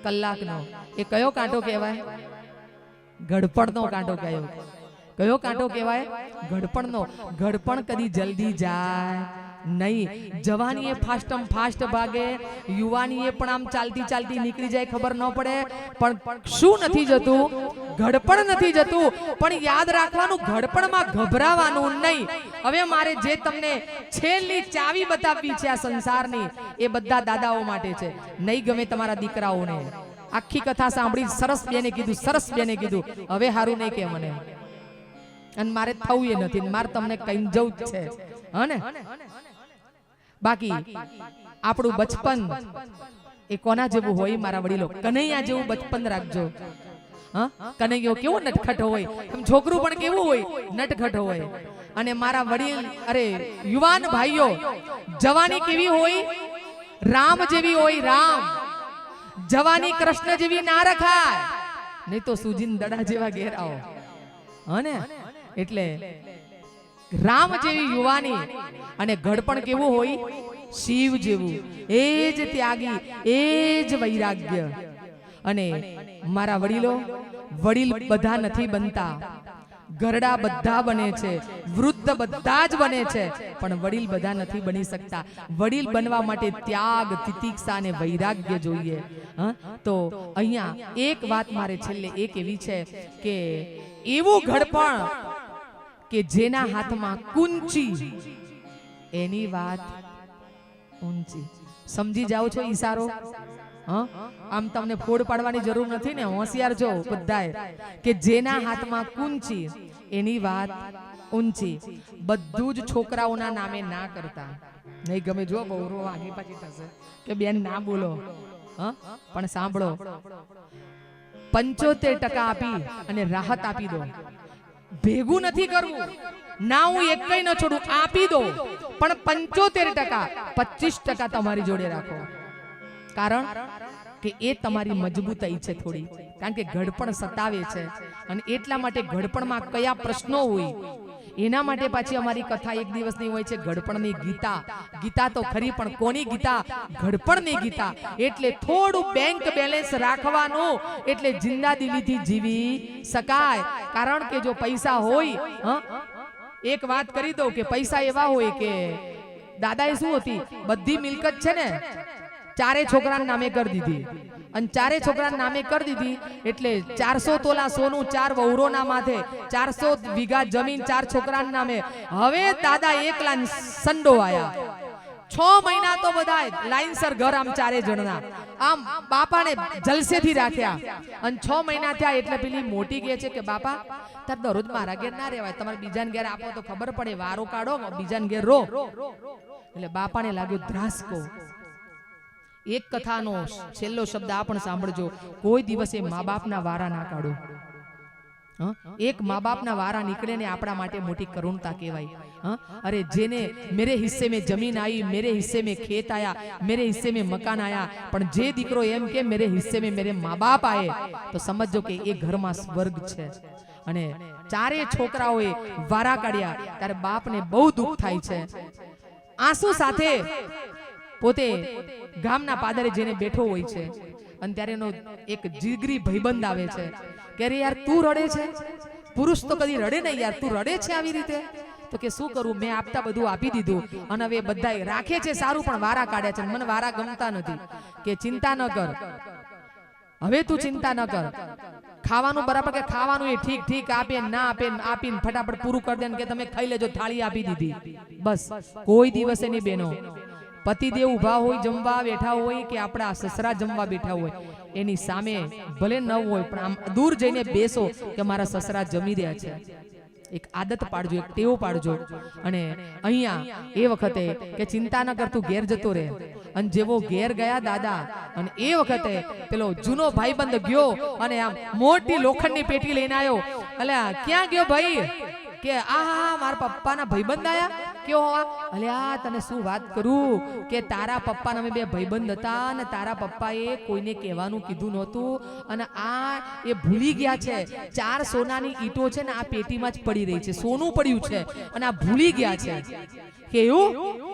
કલાકનો. એ કયો કાંટો કહેવાય? ઘડપણનો કાંટો કયો? કાંટો કહેવાય? ઘડપણનો. ઘડપણ કદી જલ્દી જાય નહીં. જવાનીએ ફાસ્ટમ ફાસ્ટ ભાગે, યુવાનીએ પણ આમ ચાલતી ચાલતી નીકળી જાય, ખબર ન પડે. પણ શું નથી જતું? ઘડપણ નથી જતું. પણ યાદ રાખવાનું, ઘડપણમાં ગભરાવાનું નહીં. હવે મારે જે તમને છેલ્લી ચાવી બતાવવી છે આ સંસારની, એ બધા દાદાઓ માટે છે. નહીં ગમે તમારા દીકરાઓને. આખી કથા સાંભળી, સરસ બેને કીધું, સરસ બેને કીધું, હવે હારું નહીં કે મને, અને મારે થવું એ નથી, મારે તમને કઈ જવું જ છે. હને બાકી આપણું બચપન એ કોના જેવું હોય? મારા વડીલો કનૈયા જેવું બચપન રાખજો. હા, કનૈયો કેવો નટખટ હોય, એમ છોકરું પણ કેવું હોય? નટખટ હોય. અને મારા વડીલ, અરે યુવાન ભાઈઓ, જવાની કેવી હોય? રામ જેવી હોય. રામ જવાની કૃષ્ણ જેવી ના રખાય, નહીં તો સુજીન દડા જેવા ઘેર આવો. હને એટલે રામ જેવી યુવાની. અને ઘડપણ કેવું હોય? શિવ જેવું. એ જ ત્યાગી, એ જ વૈરાગ્ય. અને મારા વડીલો, વડીલ બધા નથી બનતા. ગરડા બધા બને છે, વૃદ્ધ બધા જ બને છે, પણ વડીલ બધા નથી બની શકતા. વડીલ બનવા માટે ત્યાગ, તિતિક્ષા અને વૈરાગ્ય જોઈએ. તો અહીંયા એક વાત મારે છેલ્લે એ કેવી છે કે એવું ઘડપણ કે જેના હાથમાં કુંચી, એની વાત ઊંચી. સમજી જાઓ છો ઈશારો? આમ તમને ફોડ પાડવાની જરૂર નથી ને, હોશિયાર છો બધાએ, કે જેના હાથમાં કુંચી એની વાત ઊંચી. બધું જ છોકરાઓના નામે ના કરતા. નહીં ગમે જો બહુ આગી પાછી થશે કે બેન ના બોલો. પણ સાંભળો, 75% આપી અને રાહત આપી દો. ભેગું નથી કરવું ના, હું એક કઈ ન છોડું, આપી દો. પણ 75%, 25% તમારી જોડે રાખો. કારણ કે એ તમારી મજબૂતાઈ છે થોડી. કારણ કે ઘડપણ સતાવે છે, અને એટલા માટે ઘડપણમાં કયા પ્રશ્નો હોય એના માટે પાછી અમારી કથા એક દિવસની હોય છે, ઘડપણની ગીતા. ગીતા તો ખરી, પણ કોની ગીતા? ઘડપણની ગીતા. એટલે થોડું બેંક બેલેન્સ રાખવાનું, એટલે જિંદાદિલીથી જીવી શકાય. કારણ કે જો પૈસા હોય, એક વાત કરી દઉં કે પૈસા એવા હોય કે દાદાએ શું હતી, બધી મિલકત છે ને ચારે છોકરાના નામે કરી દીધી. અને ચારે છોકરાના નામે કરી દીધી એટલે 400 તોલા સોનું 4 વહુરોના માથે, 400 વીઘા જમીન 4 છોકરાના નામે. હવે દાદા એકલા સંડોવાયા. 6 મહિના તો બધા લાઈનસર ઘર આમ ચારે જણના આમ બાપાને જલસેથી રાખ્યા. અને 6 મહિના થયા એટલે પેલી મોટી કહે છે કે બાપા તાર દરરોજ મારા ઘેર ના રહેવાય, તમારે બીજાને ઘેર આપો તો ખબર પડે, વારો કાઢો, બીજાને ઘેર રો. એટલે બાપાને લાગ્યો ધ્રાસકો. એક કથાનો છેલ્લો શબ્દ આ પણ સાંભળજો, કોઈ દિવસે મા બાપના વારા ના કાઢો. એક મા બાપના વારા નીકળે ને આપણા માટે મોટી કરુણતા કહેવાય. અરે જેને મેરે હિસ્સે में जमीन आई, मेरे हिस्से में खेत आया, मेरे हिस्से में मकान आया, પણ જે દીકરો એમ કે मेरे हिस्से में मेरे माँ बाप आए, તો સમજો કે એ ઘરમાં સ્વર્ગ છે. અને ચારે છોકરાઓએ વારા કાઢ્યા ત્યારે બાપને બહુ દુઃખ થાય છે. આંસુ સાથે પોતે ગામના પાદરે જેને બેઠો હોય છે, અને ત્યારે એનો એક જીગરી ભાઈબંધ આવે છે કે અરે યાર તું રડે છે? પુરુષ તો કદી રડે નહીં યાર, તું રડે છે આવી રીતે? તો કે શું કરું, મેં આપતા બધું આપી દીધું, અને હવે બધા રાખે છે સારું, પણ વારા કાઢ્યા છે, મને વારા ગમતા નથી. કે ચિંતા ન કર, હવે તું ચિંતા ન કર, ખાવાનું બરાબર, કે ખાવાનું એ ઠીક ઠીક આપે ના આપે, આપીને ફટાફટ પૂરું કરી દે, કે તમે ખાઈ લેજો, થાળી આપી દીધી. બસ કોઈ દિવસે નહીં બેનો, પતિદેવ ઉભા હોય જમવા બેઠા હોય, કે આપણા સસરા જમવા બેઠા હોય, એની સામે ભલે ન હોય પણ આમ દૂર જઈને બેસો કે મારા સસરા જમી રહ્યા છે. એક આદત પાડજો, એક ટેવ પાડજો. અને અહીંયા એ વખતે કે ચિંતા ન કર, તું ઘેર જતો રહે. અને જેવો ઘેર ગયા દાદા, અને એ વખતે પેલો જૂનો ભાઈબંધ ગયો અને આમ મોટી લોખંડની પેટી લઈને આવ્યો. એટલે ક્યાં ગયો ભાઈ? કે આ મારા પપ્પાના ભાઈબંધ આયા. કેવો? અલ્યા તને શું વાત કરું કે તારા પપ્પાના અમે બે ભાઈબંધ હતા, અને તારા પપ્પાએ કોઈને કહેવાનું કીધું નહોતું, અને આ એ ભૂલી ગયા છે. 4 સોનાની ઈંટો છે ને આ પેટીમાં જ પડી રહી છે, સોનું પડ્યું છે, અને આ ભૂલી ગયા છે. કે એવું?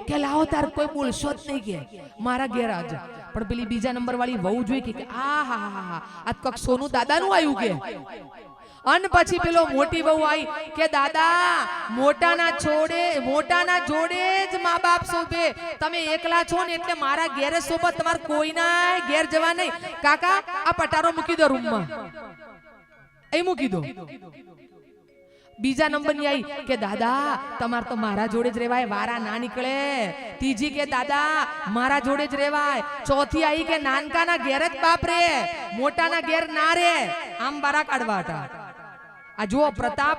કે લાવો તાર કોઈ બોલશો જ નહીં, કે મારા ઘેર આજ. પણ પેલી બીજા નંબર વાળી વહુ જોઈ કે આ હા હા હા આ કક સોનું દાદાનું આવ્યું. કે અન પછી પેલો મોટી વહુ આવી કે દાદા મોટાના જોડે જ મા બાપ શોભે, તમે એકલા છો ને એટલે મારા ઘેર શોભે, તમારે કોઈના ઘેર જવા નહીં. કાકા આ પટારો મૂકી દો રૂમમાં, એ મૂકી દો. બીજા નંબરની આવી કે દાદા તમારે તો મારા જોડે જ રહેવાય, વારા ના નીકળે. ત્રીજી કે દાદા મારા જોડે જ રહેવાય. ચોથી આવી કે નાનકાના ઘેર જ બાપ રે, મોટાના ઘેર ના રે. આમ બારા કાઢવા હતા. આ જુઓ પ્રતાપ,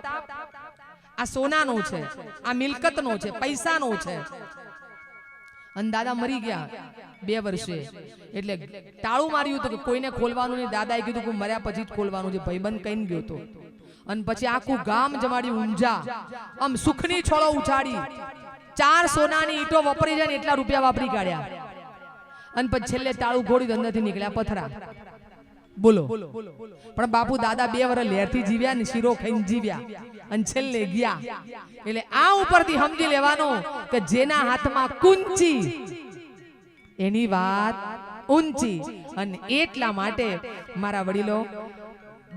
આ સોનાનો છે, આ મિલકતનો છે, પૈસાનો છે. અને દાદા મરી ગયા 2 વર્ષે, એટલે ટાળું માર્યું હતું કે કોઈને ખોલવાનું નહીં. દાદાએ કીધું કે મર્યા પછી જ ખોલવાનું છે. ભાઈબંધ કહીને ગયો હતો. અને પછી આખું ગામ જમાડી ઊંઝા, આમ સુખની છોળો ઉછાડી, 4 સોનાની ઈંટો વપરી જાય ને એટલા રૂપિયા વાપરી કાઢ્યા. અને પછી છેલ્લે ટાળું ઘોડી અંદરથી નીકળ્યા પથરા. બોલો. પણ બાપુ દાદા 2 વર્ષ લહેરથી જીવ્યા ને, શીરો ખાઈને જીવ્યા, અને છેલ્લે ગયા. એટલે આ ઉપરથી સમજી લેવાનું કે જેના હાથમાં કુંચી એની વાત ઊંચી. અને એટલા માટે મારા વડીલો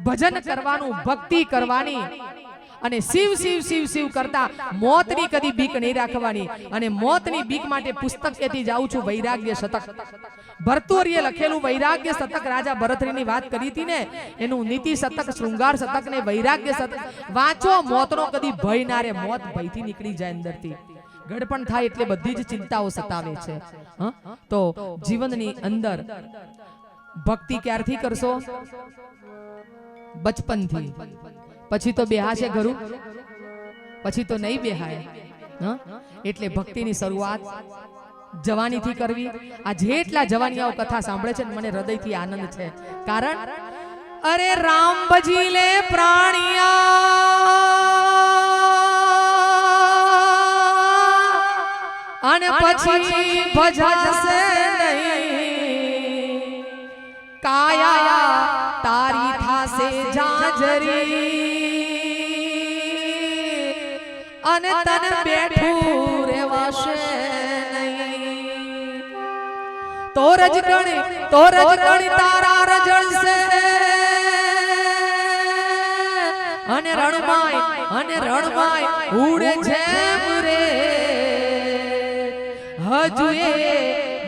ભજન કરવાનું, ભક્તિ કરવાની, અને શિવ શિવ શિવ શિવ કરતા મોતની કદી બીક નહીં રાખવાની. અને મોતની બીક માટે પુસ્તક કેથી જાઉં છું, વૈરાગ્ય શતક. ભરતુરીએ લખેલું વૈરાગ્ય શતક, રાજા ભરતરીની વાત કરી હતી ને, એનું નીતિ શતક, શૃંગાર શતક ને વૈરાગ્ય શતક વાંચો. મોતનો કદી ભય ના રે, મોત ભયથી નીકળી જાય અંદરથી. ગડપણ થાય એટલે બધી જ ચિંતાઓ સતાવે છે. તો જીવનની અંદર ભક્તિ ક્યારથી કરશો? બચપનથી. પછી તો બેહાશે ઘરું, પછી તો નહીં બેહાય. એટલે ભક્તિની શરૂઆત જવાનીથી કરવી. આ જેટલા જવાનીઓ કથા સાંભળે છે મને હૃદયથી આનંદ છે. કારણ અરે રામ ભજી લે પ્રાણિયા, અને પછી ભજાશે નહીં. કાયા તારી થાશે જાજરી, અને તને બેઠું રેવાશે નહીં. તો રજગણી તારા રજળશે, અને રણમાય ઉડે જેમ રે. હજુ એ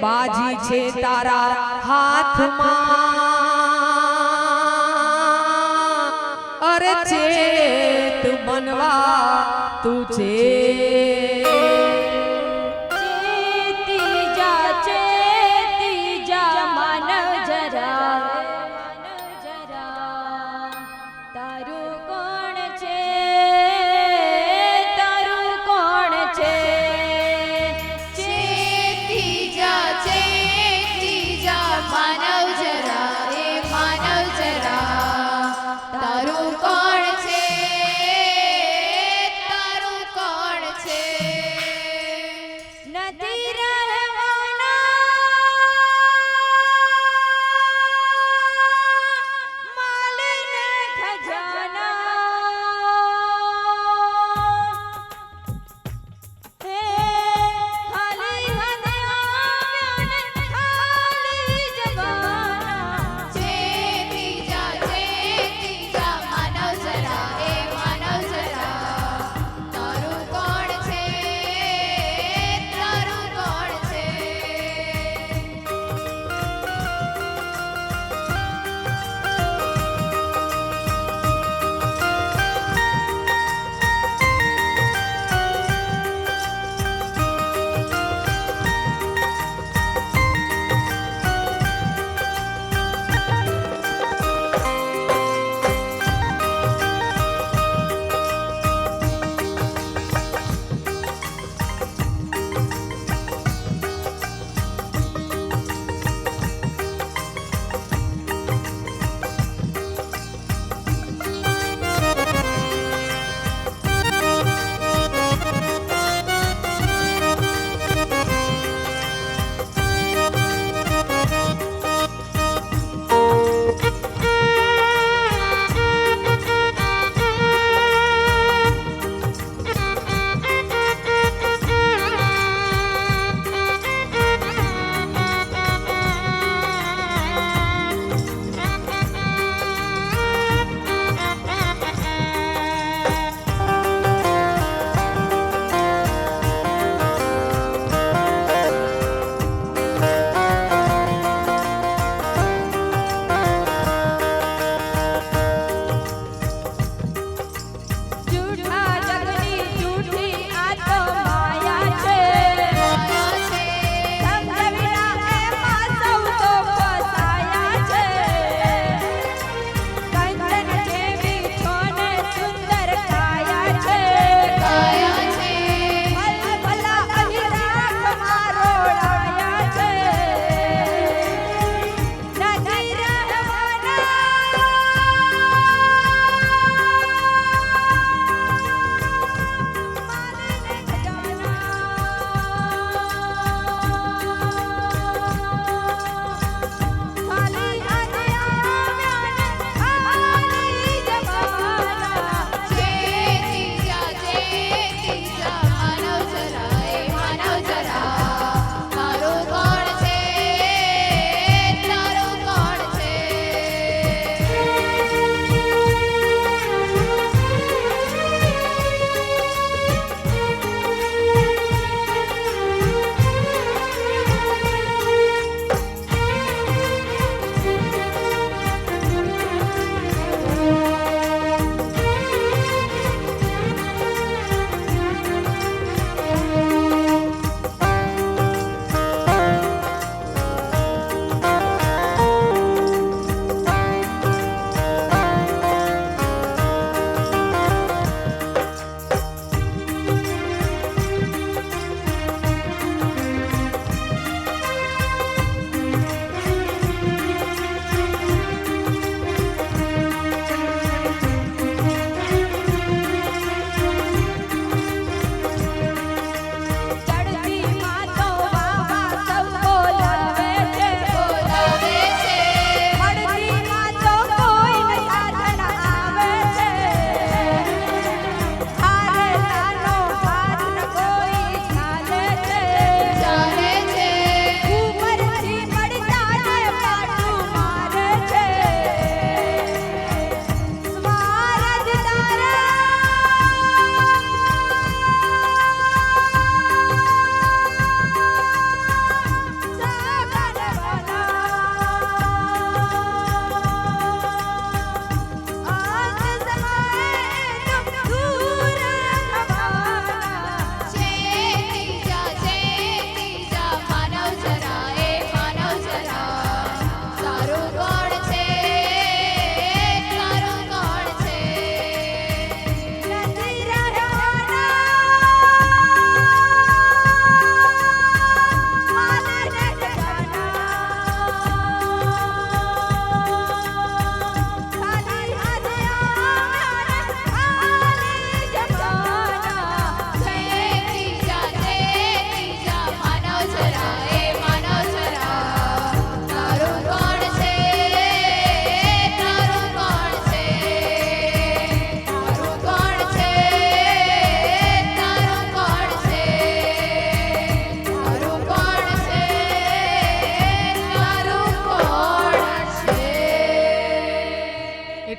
બાજી છે તારા હાથમાં, અરે ચેત બનવા તું છે. ચેતી જા માનવ જરા, તારું કોણ છે, તારું કોણ છે. ચેતી જા માનવ જરા, એ માનવ જરા, તારું કોણ છે, તારું કોણ છે.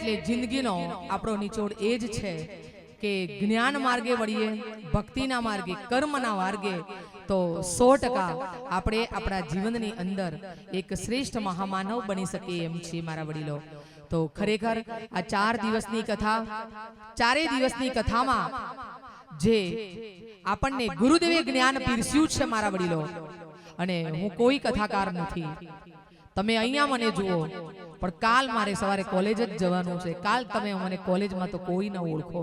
એટલે જિંદગીનો આપણો નિચોડ એ જ છે કે જ્ઞાન માર્ગે વળીએ, ભક્તિના માર્ગે, કર્મના માર્ગે, તો 100% આપણે આપણા જીવનની અંદર એક શ્રેષ્ઠ મહામાનવ બની શકીએ એમ છે મારા વડીલો. તો ખરેખર આ 4 દિવસની કથા, 4 દિવસની કથામાં જે આપણને ગુરુદેવે જ્ઞાન પીરસ્યું છે મારા વડીલો, અને હું કોઈ કથાકાર નથી, તમે અહીંયા મને જુઓ, પણ કાલ મારે સવારે કોલેજ જ જવાનું છે. કાલ તમે મને કોલેજમાં તો કોઈ ન ઓળખો.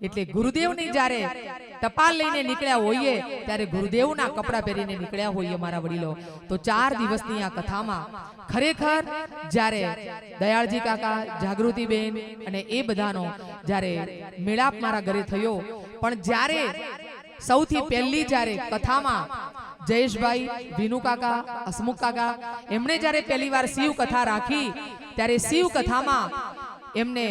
એટલે ગુરુદેવની જ્યારે ટપાલ લઈને નીકળ્યા હોઈએ ત્યારે ગુરુદેવના કપડા પહેરીને નીકળ્યા હોઈએ મારા વડીલો. તો 4 દિવસની આ કથામાં ખરેખર જ્યારે દયાળજી કાકા, જાગૃતિબેન અને એ બધાનો જ્યારે મેળાપ મારા ઘરે થયો, પણ જ્યારે સૌથી પહેલી જ્યારે કથામાં જયેશભાઈ, વિનુ કાકા, હસમુખ કાકા એમણે જ્યારે પહેલી વાર શિવ કથા રાખી, ત્યારે શિવ કથામાં એમને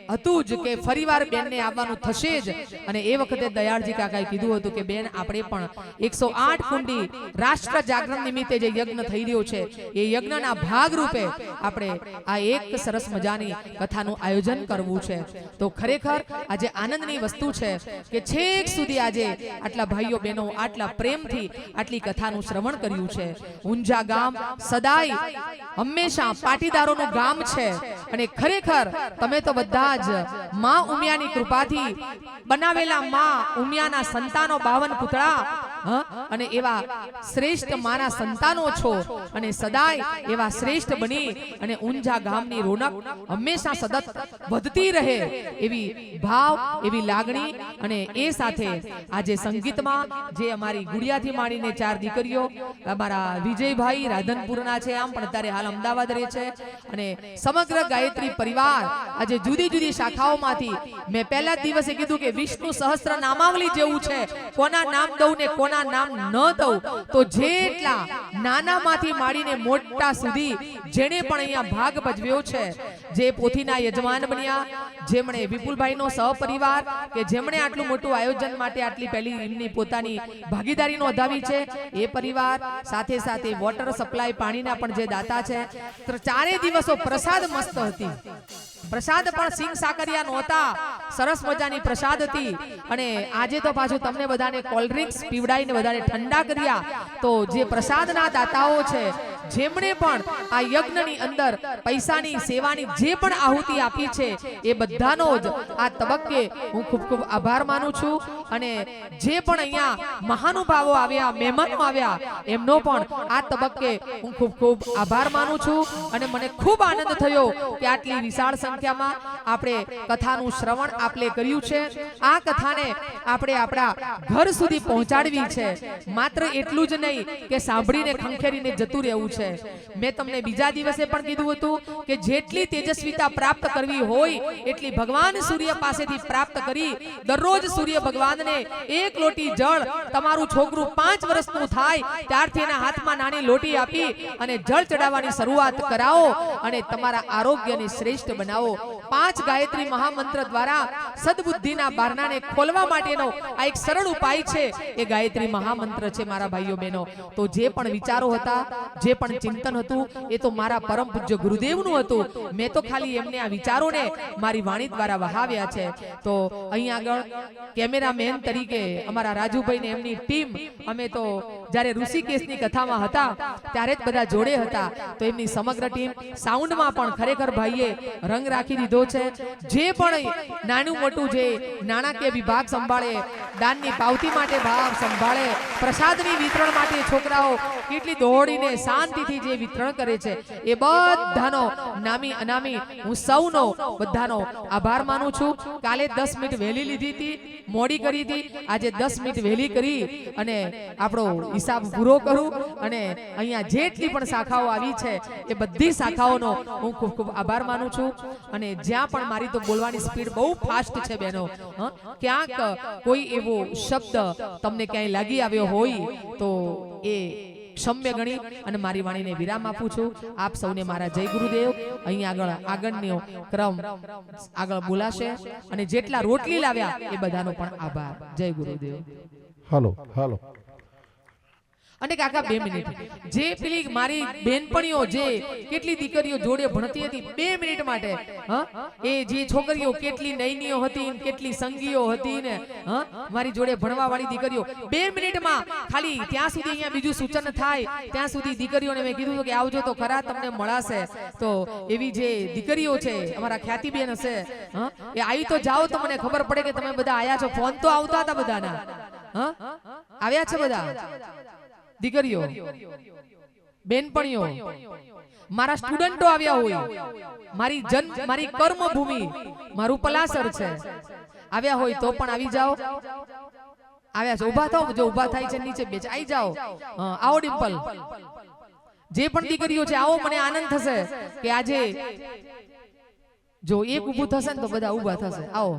હતું જ કે ફરીવાર બેનને આવવાનું થશે જ. અને એ વખતે દયાળજી કાકાએ કીધું હતું કે બેન, આપણે પણ 108 કુંડી રાષ્ટ્ર જાગરણ નિમિત્તે જે યજ્ઞ થઈ રહ્યો છે એ યજ્ઞના ભાગ રૂપે આપણે આ એક સરસ મજાની કથાનું આયોજન કરવું છે. તો ખરેખર આજે આનંદની વસ્તુ છે કે છેક સુધી આજે આટલા ભાઈઓ બહેનો આટલા પ્રેમથી આટલી કથાનું શ્રવણ કર્યું છે. ઊંઝા ગામ સદાય હંમેશા પાટીદારોનું ગામ છે, અને ખરેખર તમે તો બધા માં ઉમિયાની કૃપાથી બનાવેલા માં ઉમિયાના સંતાનો 52 પુતળા, અને એવા શ્રેષ્ઠ માના સંતાનો છો, અને સદાય એવા શ્રેષ્ઠ બની અને ઊંઝા ગામની રોનક હંમેશા સતત વધતી રહે એવી ભાવ, એવી લાગણી, અને એ સાથે આજે સંગીતમાં જે અમારી ગુડિયાથી માંડીને 4 દીકરીઓ, અમારા વિજયભાઈ રાધનપુરના છે, આમ પણ અત્યારે હાલ અમદાવાદ રહે છે, અને સમગ્ર ગાયત્રી પરિવાર આજે જુદી જુદી શાખાઓમાંથી, મેં પહેલા જ દિવસે કીધું કે વિષ્ણુ સહસ્ત્ર નામાવલી જેવું છે, કોના નામ દઉં ને કોના નામ ન દઉં, તો જેટલા નાનામાંથી માંડીને મોટા સુધી જેણે પણ અહીંયા ભાગ ભજવ્યો છે, જે પોથીના યજમાન બન્યા, જેમણે વિપુલભાઈનો સહપરિવાર કે જેમણે આટલું મોટું આયોજન માટે આટલી પહેલી એમની પોતાની ભાગીદારી નોંધાવી છે, એ પરિવાર, સાથે સાથે વોટર સપ્લાય પાણીના પણ જે દાતા છે. 4 દિવસો પ્રસાદ મસ્ત હતી. પ્રસાદ પણ સિંગ સાકરિયા નહોતા, સરસ મજાની પ્રસાદ હતી. અને આજે તો પાછું તમને બધાને કોલ્ડ ડ્રિંક્સ પીવડાવીને બધાને ઠંડા કર્યા. તો જે પ્રસાદના દાતાઓ છે, જેમણે પણ આ યજ્ઞની અંદર પૈસાની, સેવાની જે પણ આહુતિ આપી છે, એ બધાનો જ આ તબક્કે હું ખૂબ ખૂબ આભાર માનું છું. અને જે પણ અહીંયા મહાનુભાવો આવ્યા, મહેમાનો આવ્યા, એમનો પણ આ તબક્કે હું ખૂબ ખૂબ આભાર માનું છું. અને મને ખૂબ આનંદ થયો કે આટલી વિશાળ સંખ્યામાં આપણે કથાનું શ્રવણ આપણે કર્યું છે. આ કથાને આપણે આપણા ઘર સુધી પહોંચાડવી છે. માત્ર એટલું જ નહીં કે સાંભળીને ખંખેરીને જતું રહેવું છે. મેં તમને બીજા દિવસે પણ કીધું હતું કે જેટલી તેજસ્વીતા પ્રાપ્ત કરવી હોય એટલી ભગવાન સૂર્ય પાસેથી પ્રાપ્ત કરી, દરરોજ સૂર્ય ભગવાનને 1 લોટી જળ, તમારું છોકરું 5 વર્ષનું થાય ત્યારથી એના હાથમાં નાની લોટી આપી અને જળ ચડાવવાની શરૂઆત કરાવો, અને તમારા આરોગ્યને શ્રેષ્ઠ બનાવો. 5 ગાયત્રી મહામંત્ર દ્વારા સદબુદ્ધિના બારણાને ખોલવા માટેનો આ એક સરળ ઉપાય છે. એ ગાયત્રી મહામંત્ર છે મારા ભાઈઓ બહેનો. તો જે પણ વિચારો હતા, જે પણ ચિંતન હતું, એ તો મારા પરમ પૂજ્ય ગુરુદેવનું હતું. મેં તો ખાલી એમને આ વિચારોને મારી વાણી દ્વારા વહાવ્યા છે. તો અહીં આગળ કેમેરામેન તરીકે અમારા રાજુભાઈ ને એમની ટીમ, અમે તો જ્યારે ઋષિકેશની કથામાં હતા ત્યારે જ બધા જોડે હતા. તો એમની સમગ્ર ટીમ, સાઉન્ડમાં પણ ખરેખર ભાઈએ રંગ રાખી દીધો છે. જે પણ નાનું મોટું જે નાણાકીય વિભાગ સંભાળે, દાનની પાવતી માટે ભાવ સંભાળે, પ્રસાદની વિતરણ માટે છોકરાઓ કેટલી દોડીને શાંતિથી જે વિતરણ કરે છે, એ બધાનો નામી અનામી હું સૌનો બધાનો આભાર માનું છું. કાલે 10 મિનિટ વહેલી લીધી હતી, મોડી કરી હતી, આજે 10 મિનિટ વહેલી કરી અને આપણો હિસાબ પૂરો કરું. અને અહીંયા જેટલી પણ શાખાઓ આવી છે એ બધી શાખાઓનો હું ખૂબ ખૂબ આભાર માનું છું. અને જ્યાં પણ મારી તો બોલવાની સ્પીડ બહુ ફાસ્ટ છે બહેનો, ક્યાંક કોઈ એવો શબ્દ તમને ક્યાંય લાગી આવ્યો હોય તો એ ક્ષમ્ય ગણી અને મારી વાણીને વિરામ આપું છું. આપ સૌને મારા જય ગુરુદેવ. અહીં આગળનો ક્રમ આગળ બોલાશે, અને જેટલા રોટલી લાવ્યા એ બધાનો પણ આભાર. જય ગુરુદેવ. હાલો હાલો. અને કાકા 2 મિનિટ, જે પેલી મારી બેનપણીઓ જે કેટલી દીકરીઓ જોડે ભણતી હતી 2 મિનિટ માટે, એ જે છોકરીઓ કેટલી નૈનીઓ હતી ને કેટલી સંગીઓ હતી ને, મારી જોડે ભણવા વાળી દીકરીઓ 2 મિનિટમાં ખાલી ત્યાં સુધી અહીંયા બીજું સૂચન થાય ત્યાં સુધી દીકરીઓને મેં કીધું કે આવજો તો ખરા, તમને મળાશે. તો એવી જે દીકરીઓ છે અમારા ખ્યાતિબેન હશે, એ આવી તો જાઓ તો મને ખબર પડે કે તમે બધા આયા છો. ફોન તો આવતા હતા બધાના, આવ્યા છે બધા દીકરીઓ બેનપણીઓ, મારા સ્ટુડન્ટો આવ્યા હોય, મારી કર્મભૂમિ મારું પલાસર છે, આવ્યા હોય તો પણ આવી જાઓ. આવ્યા છે, ઊભા થાઓ, જો ઊભા થાય છે નીચે બેચ આવી જાઓ. આવો ડિમ્પલ, જે પણ દીકરીઓ છે આવો, મને આનંદ થશે કે આજે જો એક ઊભું થશે ને તો બધા ઊભા થશે. આવો.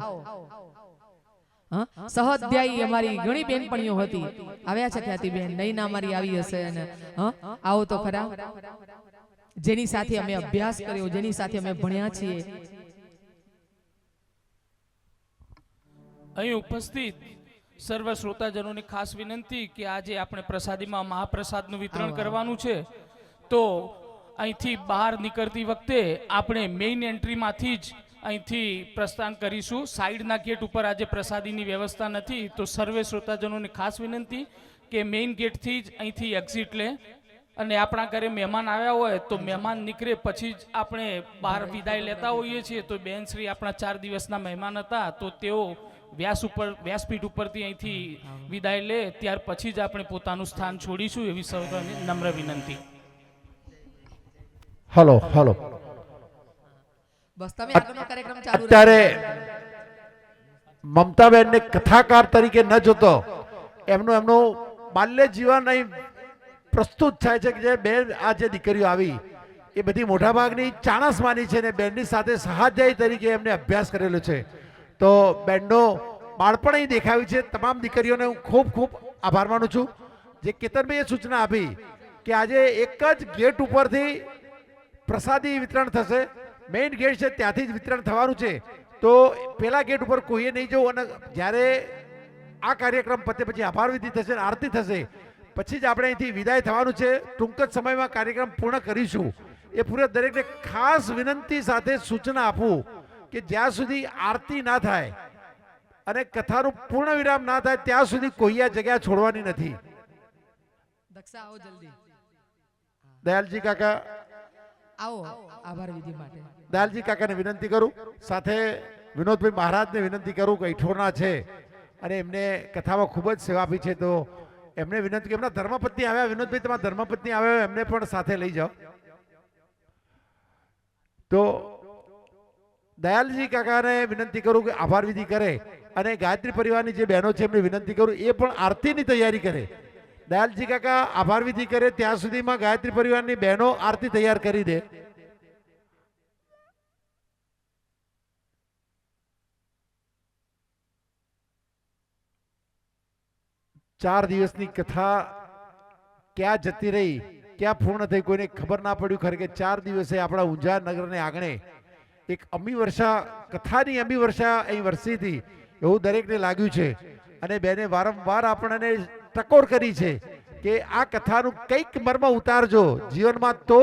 સહઅધ્યાયી અમારી ઘણી બેનપણીઓ હતી, આવ્યા છે ખ્યાતિબેન, નૈના અમારી આવી હશે ને, આવો તો ખરા, જેની સાથે અમે અભ્યાસ કર્યો, જેની સાથે અમે ભણ્યા છીએ. અહીં ઉપસ્થિત સર્વ શ્રોતાજનોની ખાસ વિનંતી કે આજે આપણે પ્રસાદીમાં મહાપ્રસાદનું વિતરણ કરવાનું છે, તો અહીંથી બહાર નીકળતી વખતે આપણે મેઇન એન્ટ્રીમાંથી જ અહીંથી પ્રસ્થાન કરીશું. સાઈડના ગેટ ઉપર આજે પ્રસાદીની વ્યવસ્થા નથી, તો સર્વે શ્રોતાજનોની ખાસ વિનંતી કે મેઇન ગેટથી જ અહીંથી એક્ઝિટ લે. અને આપણા ઘરે મહેમાન આવ્યા હોય તો મહેમાન નીકળે પછી જ આપણે બહાર વિદાય લેતા હોઈએ છીએ. તો બેનશ્રી આપણા 4 દિવસના મહેમાન હતા, તો તેઓ વ્યાસપીઠ ઉપરથી અહીંથી વિદાય લે ત્યાર પછી જ આપણે પોતાનું સ્થાન છોડીશું, એવી સૌને નમ્ર વિનંતી. હલો હલો, બસ તમે આગળનો કાર્યક્રમ ચાલુ અત્યારે મમતાબેનને કથાકાર તરીકે ન જોતો, એમનું બાલ્ય જીવન અહીં પ્રસ્તુત થાય છે કે જે બેન આ જે દીકરીઓ આવી એ બધી મોટાભાગની ચાણસમાની છે ને બેનની સાથે સહાધ્યાયી તરીકે એમને અભ્યાસ કરેલો છે. તો બેનનો બાળપણ અહીં દેખાયું છે. તમામ દીકરીઓને હું ખૂબ ખૂબ આભાર માનું છું. જે કેતનભાઈએ સૂચના આપી કે આજે એક જ ગેટ ઉપરથી પ્રસાદી વિતરણ થશે, મેઇન ગેટ છે ત્યાંથી જ વિતરણ થવાનું છે, તો પેલા ગેટ ઉપર કોઈએ નહીં જવું. અને જ્યારે આ કાર્યક્રમ પતે પછી આભાર વિધિ થશે, આરતી થશે, પછી જ આપણે અહીંથી વિદાય થવાનું છે. ટૂંક જ સમયમાં કાર્યક્રમ પૂર્ણ કરીશું. એ પૂરે દરેકને ખાસ વિનંતી સાથે સૂચના આપું કે જ્યાં સુધી આરતી ના થાય અને કથાનું પૂર્ણ વિરામ ના થાય ત્યાં સુધી કોઈ આ જગ્યા છોડવાની નથી. દક્ષા આવો જલ્દી. દયાલજી કાકા આવો આભાર વિધિ માટે. દયાલજી કાકાને વિનંતી કરું, સાથે વિનોદભાઈ મહારાજને વિનંતી કરું કે ઈઠોરના છે અને એમને કથામાં ખૂબ જ સેવા આપી છે, તો એમને વિનંતી કે એમના ધર્મપત્ની આવ્યા, વિનોદભાઈ તમારા ધર્મપત્ની આવ્યા, એમને પણ સાથે લઈ જાઓ. તો દયાલજી કાકાને વિનંતી કરું કે આભાર વિધિ કરે, અને ગાયત્રી પરિવારની જે બહેનો છે એમને વિનંતી કરું એ પણ આરતીની તૈયારી કરે. દયાલજી કાકા આભાર વિધિ કરે ત્યાં સુધીમાં ગાયત્રી પરિવારની બહેનો આરતી તૈયાર કરી દે. ચાર દિવસની કથા ક્યાં જતી રહી, ક્યાં પૂર્ણ થઈ, કોઈને ખબર ના પડ્યું. ખરે કે 4 દિવસે આપણા ઊંઝા નગરને આંગણે એક અમી વર્ષા, કથાની અમી વર્ષા અહીં વરસી હતી એવું દરેકને લાગ્યું છે. અને બેને વારંવાર આપણને ટકોર કરી છે કે આ કથાનું કંઈક મર્મ ઉતારજો જીવનમાં, તો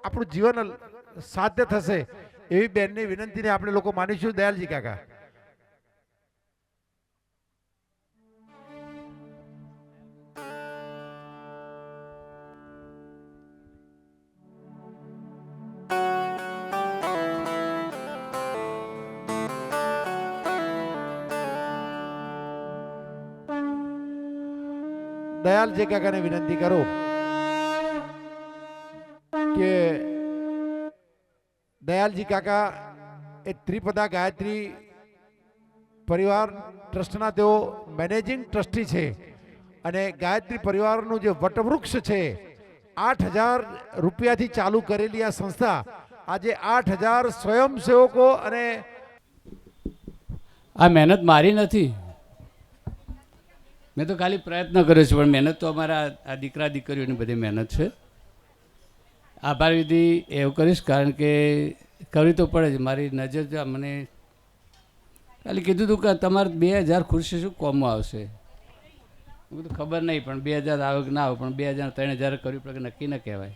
આપણું જીવન સાધ્ય થશે. એવી બેનની વિનંતીને આપણે લોકો માનીશું. દયાલજી કાકા દયાલજી કાકાને વિનંતી કરું કે દયાલજી કાકા એ ત્રિપદા ગાયત્રી પરિવાર ટ્રસ્ટના તેઓ મેનેજિંગ ટ્રસ્ટી છે, અને ગાયત્રી પરિવારનું જે વટવૃક્ષ છે 8,000 રૂપિયાથી ચાલુ કરેલી આ સંસ્થા આજે 8,000 સ્વયંસેવકો. અને આ મહેનત મારી નથી, મેં તો ખાલી પ્રયત્ન કર્યો છે, પણ મહેનત તો અમારા આ દીકરા દીકરીઓની બધી મહેનત છે. આભાર વિધિ એવું કરીશ કારણ કે કરવી તો પડે જ. મારી નજર મને ખાલી કીધું હતું કે તમારે 2,000 ખુરશી શું કોમમાં આવશે, બધું ખબર નહીં, પણ 2000 આવે કે ના આવે, પણ 2000 3000 કર્યું પડે કે નક્કી ન કહેવાય.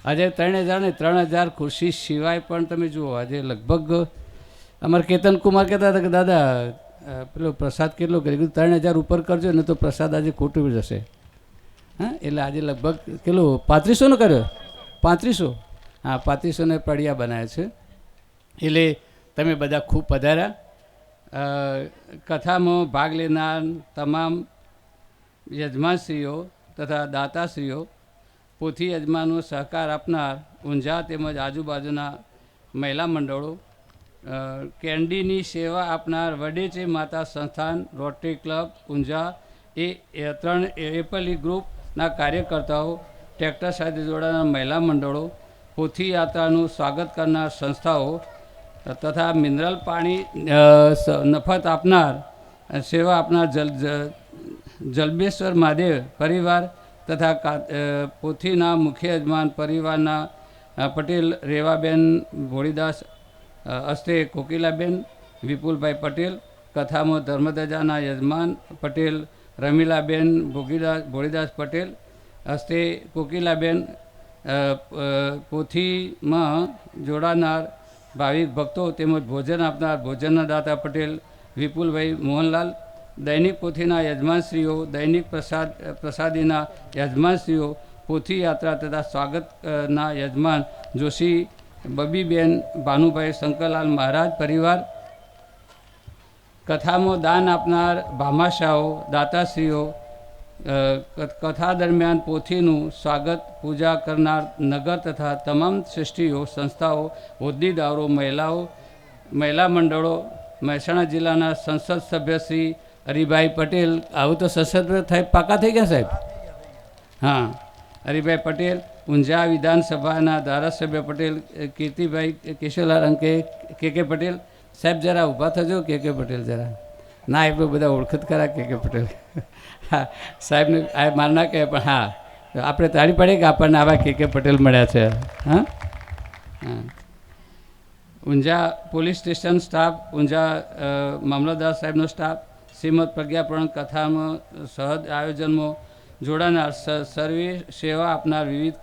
આજે 3000 નહીં, 3000 ખુરશી સિવાય પણ તમે જુઓ આજે લગભગ અમારા કેતન કુમાર કહેતા હતા કે દાદા પેલો પ્રસાદ કેટલો કરી, કીધું 3000 ઉપર કરજો ને તો પ્રસાદ આજે ખોટું જશે. હા, એટલે આજે લગભગ કેટલું 3500નો કર્યો, 3500, હા 3500ને પડિયા બનાવ્યા છે. એટલે તમે બધા ખૂબ પધાર્યા. કથામાં ભાગ લેનાર તમામ યજમાનશ્રીઓ તથા દાતાશ્રીઓ, પોથી યજમાનો, સહકાર આપનાર ઊંઝા તેમજ આજુબાજુના મહિલા મંડળો, કેન્ડીની સેવા આપનાર વડેચે માતા સંસ્થાન, રોટરી ક્લબ ઊંઝા, એ 3 એપલી ગ્રુપના કાર્યકર્તાઓ, ટ્રેક્ટર સાથે જોડાનાર મહિલા મંડળો, પોથી યાત્રાનું સ્વાગત કરનાર સંસ્થાઓ તથા મિનરલ પાણી નફત આપનાર સેવા આપનાર જલબેશ્વર મહાદેવ પરિવાર તથા પોથીના મુખ્ય યજમાન પરિવારના પટેલ રેવાબેન ભોળીદાસ, હસ્તે કોકિલાબેન વિપુલભાઈ પટેલ, કથામાં ધર્મધજાના યજમાન પટેલ રમીલાબેન ભોળીદાસ પટેલ, હસ્તે કોકિલાબેન, પોથીમાં જોડાનાર ભાવિક ભક્તો તેમજ ભોજન આપનાર ભોજનના દાતા પટેલ વિપુલભાઈ મોહનલાલ, દૈનિક પોથીના યજમાનશ્રીઓ, દૈનિક પ્રસાદીના યજમાનશ્રીઓ, પોથી યાત્રા તથા સ્વાગતના યજમાન જોશી બબીબેન, ભાનુભાઈ, શંકરલાલ મહારાજ પરિવાર, કથામાં દાન આપનાર ભામાશાઓ, દાતાશ્રીઓ, કથા દરમિયાન પોથીનું સ્વાગત પૂજા કરનાર નગર તથા તમામ સૃષ્ટિઓ, સંસ્થાઓ, હોદ્દેદારો, મહિલા મંડળો, મહેસાણા જિલ્લાના સંસદ સભ્ય શ્રી હરિભાઈ પટેલ, આવું તો સંસદ થાય પાકા થઈ ગયા સાહેબ, હા હરિભાઈ પટેલ, ઊંઝા વિધાનસભાના ધારાસભ્ય પટેલ કીર્તિભાઈ કેશવલાલ અંકે, કે પટેલ સાહેબ જરા ઊભા થજો, કે પટેલ જરા ના, એ બધા ઓળખત કરા કે પટેલ, હા સાહેબને આ માર ના કહે, પણ હા આપણે તાળી પડે કે આપણને આવા કે પટેલ મળ્યા છે. હા હા, Unjha police station staff, Unjha મામલતદાર સાહેબનો સ્ટાફ, શ્રીમદ પ્રજ્ઞાપૂર્ણ કથામાં સહજ આયોજનમાં જોડાનાર સર્વે સેવા આપનાર વિવિધ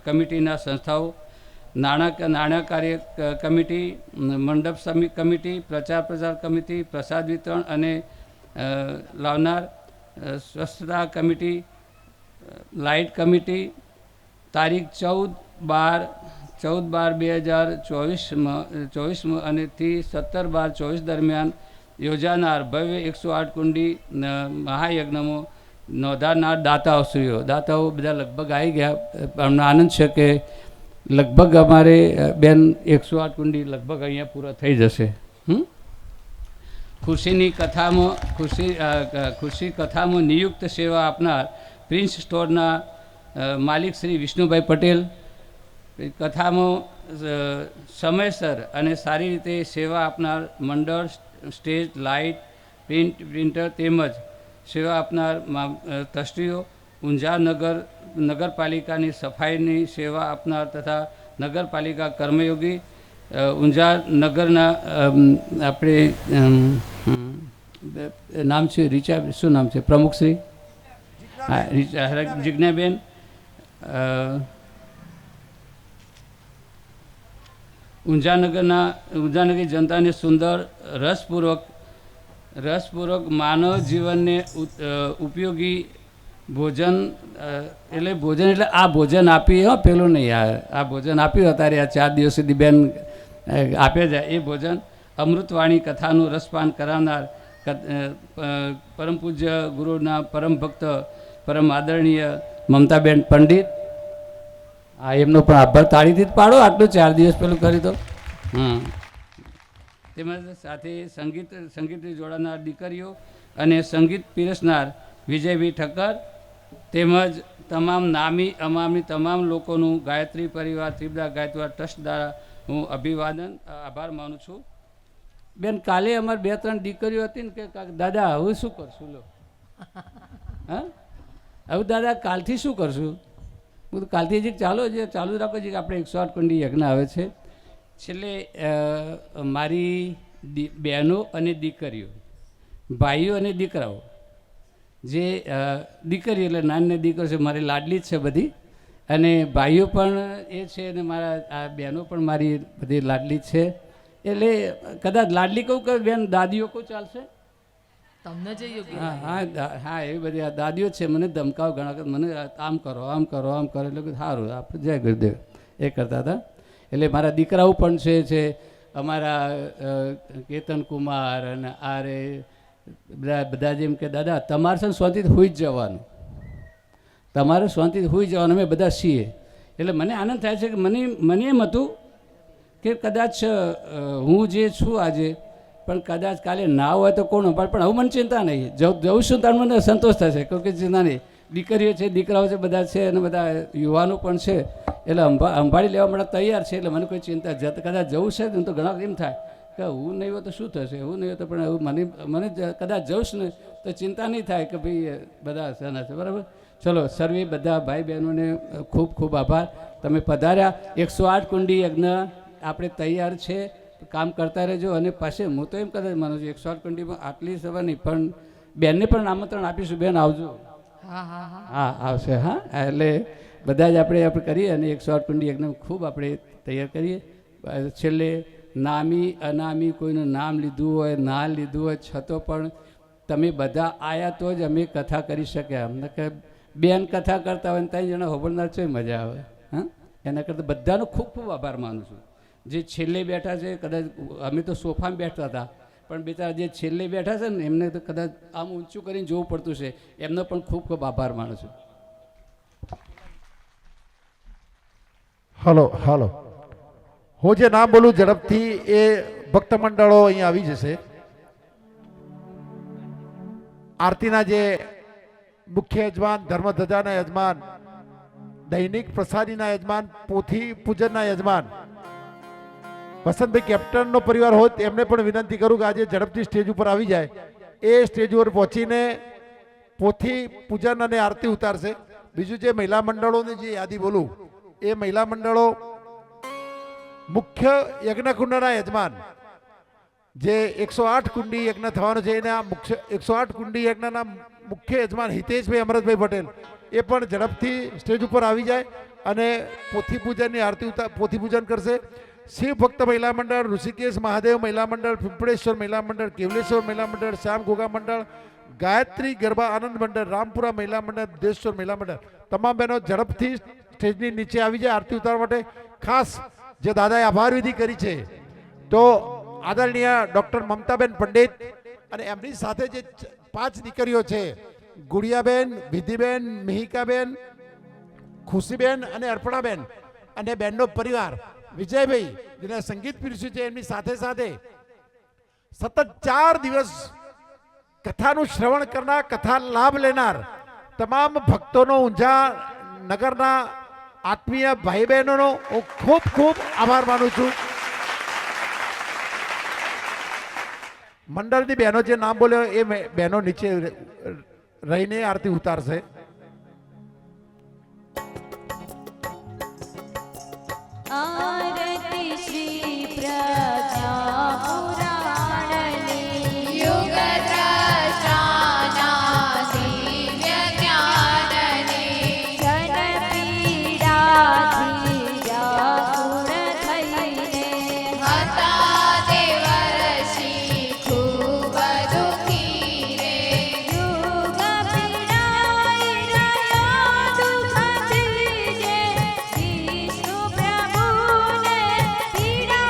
કમિટીના સંસ્થાઓ, નાણાકાર્ય કમિટી, મંડપ કમિટી, પ્રચાર કમિટી, પ્રસાદ વિતરણ અને લાવનાર સ્વચ્છતા કમિટી, લાઇટ કમિટી, તારીખ 14/12/2024 અને 17/12/24 દરમિયાન યોજાનાર ભવ્ય 108 કુંડી મહાયજ્ઞમાં નોંધાનાર દાતાઓ બધા લગભગ આવી ગયા. અમને આનંદ છે કે લગભગ અમારે બેન 108 કુંડી લગભગ અહીંયા પૂરા થઈ જશે. ખુરશીની કથામાં નિયુક્ત સેવા આપનાર પ્રિન્સ સ્ટોરના માલિક શ્રી વિષ્ણુભાઈ પટેલ, કથામાં સમયસર અને સારી રીતે સેવા આપનાર મંડળ, સ્ટેજ, લાઇટ, પ્રિન્ટર તેમજ સેવા આપનાર ટ્રસ્ટીઓ, ઊંઝા નગરપાલિકાની સફાઈની સેવા આપનાર તથા નગરપાલિકા કર્મયોગી, ઊંઝા નગરના આપણે નામ છે શું નામ છે પ્રમુખશ્રી જિજ્ઞાબેન, ઊંઝાનગરી જનતાને સુંદર રસપૂર્વક માનવ જીવનને ઉપયોગી ભોજન એટલે આ ભોજન આપી, પેલું નહીં, આ ભોજન આપ્યું અત્યારે આ 4 દિવસ સુધી બેન આપે જાય એ ભોજન, અમૃતવાણી કથાનું રસપાન કરાવનાર પરમ પૂજ્ય ગુરુના પરમ ભક્ત પરમ આદરણીય મમતાબેન પંડિત, આ એમનો પણ આભાર તાળીથી જ પાડો, આટલું 4 દિવસ પેલું કરી દો. તેમજ સાથે સંગીતથી જોડાનાર દીકરીઓ અને સંગીત પીરસનાર વિજયભાઈ ઠક્કર તેમજ તમામ નામી અમામી તમામ લોકોનું ગાયત્રી પરિવાર ત્રિપદા ગાયત્રી ટ્રસ્ટ દ્વારા હું આભાર માનું છું. બેન કાલે અમારે 2-3 દીકરીઓ હતી ને કે દાદા હવે શું કરશું, લો હા હવે દાદા કાલથી શું કરશું, હું કાલથી જે ચાલુ રાખો છે કે આપણે 108 કુંડી યજ્ઞ આવે છે. છેલ્લે મારી બહેનો અને દીકરીઓ, ભાઈઓ અને દીકરાઓ જે દીકરી એટલે નાની દીકરો છે મારી લાડલી જ છે બધી, અને ભાઈઓ પણ એ છે અને મારા આ બહેનો પણ મારી બધી લાડલી જ છે. એટલે કદાચ લાડલી કહું કે બેન દાદીઓ કહું ચાલશે? તમને જે યોગ્ય હા હા હા એવી બધી આ દાદીઓ છે. મને ધમકાવ ઘણા વખત, મને આમ કરો આમ કરો આમ કરો, એટલે સારું આપણે જય ગુરુદેવ એ કરતા હતા. એટલે મારા દીકરાઓ પણ છે અમારા કેતન કુમાર અને આરે બધા જેમ કે દાદા તમારે છે ને શાંતિથી હોઈ જ જવાનું, તમારે શાંતિથી હોઈ જવાનું, અમે બધા છીએ. એટલે મને આનંદ થાય છે કે મને એમ હતું કે કદાચ હું જે છું આજે, પણ કદાચ કાલે ના હોય તો કોણ સંભાળે. પણ હવે મને ચિંતા નહીં, જઉં છું ત્યારે મને સંતોષ થશે, કોઈ ચિંતા નહીં. દીકરીઓ છે, દીકરાઓ છે, બધા છે અને બધા યુવાનો પણ છે, એટલે સંભાળી લેવા માટે તૈયાર છે. એટલે મને કોઈ ચિંતા કદાચ જવું છે ને તો ઘણા એમ થાય કે હું નહીં હોય તો શું થશે, હું નહીં હોય તો, પણ એવું મને કદાચ જઉં ને તો ચિંતા નહીં થાય કે ભાઈ બધા સના છે. બરાબર, ચલો સર્વે બધા ભાઈ બહેનોને ખૂબ ખૂબ આભાર, તમે પધાર્યા. 108 કુંડી યજ્ઞ આપણે તૈયાર છે, કામ કરતા રહેજો. અને પાછે હું તો એમ કદાચ માનું છું 108 કુંડીમાં આટલી સભા નહીં, પણ બેનને પણ આમંત્રણ આપીશું, બેન આવજો. હા હા હા હા આવશે. હા એટલે બધા જ આપણે કરીએ અને 108 કુંડી યજ્ઞ ખૂબ આપણે તૈયાર કરીએ. છેલ્લે નામી અનામી કોઈનું નામ લીધું હોય ના લીધું હોય છતાં પણ તમે બધા આયા તો જ અમે કથા કરી શક્યા. અમને કે બેન કથા કરતા હોય ને 3 જણા હોબળનાર છે, મજા આવે. હા, એના કરતાં બધાનો ખૂબ ખૂબ આભાર માનું છું. જે છેલ્લે બેઠા છે, કદાચ અમે તો સોફામાં બેઠતા હતા, પણ બિચારા જે છેલ્લે બેઠા છે ને એમને તો કદાચ આમ ઊંચું કરીને જોવું પડતું છે, એમનો પણ ખૂબ ખૂબ આભાર માનું છું. હાલો હાલો, હું જે નામ બોલું ઝડપથી એ ભક્ત મંડળો અહીંયા આવી જશે. આરતીના જે મુખ્ય યજમાન, ધર્મધજાના યજમાન, દૈનિક પ્રસાદીના યજમાન, પોથી પૂજનના યજમાન વસંતભાઈ કેપ્ટનનો પરિવાર હોય એમને પણ વિનંતી કરું કે આજે ઝડપથી સ્ટેજ ઉપર આવી જાય. એ સ્ટેજ ઉપર પહોંચીને પોથી પૂજન અને આરતી ઉતારશે. બીજું જે મહિલા મંડળોની જે યાદી બોલું, એ મહિલા મંડળો મુખ્ય યજ્ઞકુંડના યજમાન જે 108 કુંડી યજ્ઞ થવાનો છે, એના મુખ્ય 108 કુંડી યજ્ઞના મુખ્ય યજમાન હિતેશભાઈ અમરતભાઈ પટેલ એ પણ ઝડપથી સ્ટેજ ઉપર આવી જાય અને પોથી પૂજનની આરતી પોથી પૂજન કરશે. શિવ ભક્ત મહિલા મંડળ, ઋષિકેશ મહાદેવ મહિલા મંડળ, પિંપળેશ્વર મહિલા મંડળ, કેવલેશ્વર મહિલા મંડળ, શ્યામ ઘોઘા મંડળ, ગાયત્રી ગરબા આનંદ મંડળ, રામપુરા મહિલા મંડળ, દેશેશ્વર મહિલા મંડળ, તમામ બહેનો ઝડપથી સ્ટેજની નીચે આવી જાય આરતી ઉતારવા માટે. ખાસ જે દાદાએ આભાર વિધિ કરી છે તો આદરણીય ડૉક્ટર મમતાબેન પંડિત અને એમની સાથે જે 5 દીકરીઓ છે, ગુડિયાબેન, વિધિબેન, મિહિકાબેન, ખુશીબેન અને અર્પણાબેન, અને બેનનો પરિવાર વિજયભાઈ જેને સંગીત પીરસ્યું છે, એમની સાથે સાથે સતત 4 દિવસ કથાનું શ્રવણ કરનાર, કથા લાભ લેનાર તમામ ભક્તોનો, ઊંઝા નગરના આત્મીય ભાઈ બહેનોનો હું ખૂબ ખૂબ આભાર માનું છું. મંડળની બહેનો જે નામ બોલ્યો એ બહેનો નીચે રહીને આરતી ઉતારશે. આરતી શ્રી પ્રજ્ઞા પુરાણની યુગ દ્રષ્ટાના દિવ્ય જ્ઞાનની જન પીડાથી વ્યાકુળ થઈને હતા તે વર્ષી ખૂબ દુઃખી રે. યુગ પીડાઈ રહ્યો દુઃખથી જે વિષ્ણુ પ્રભુને પીડા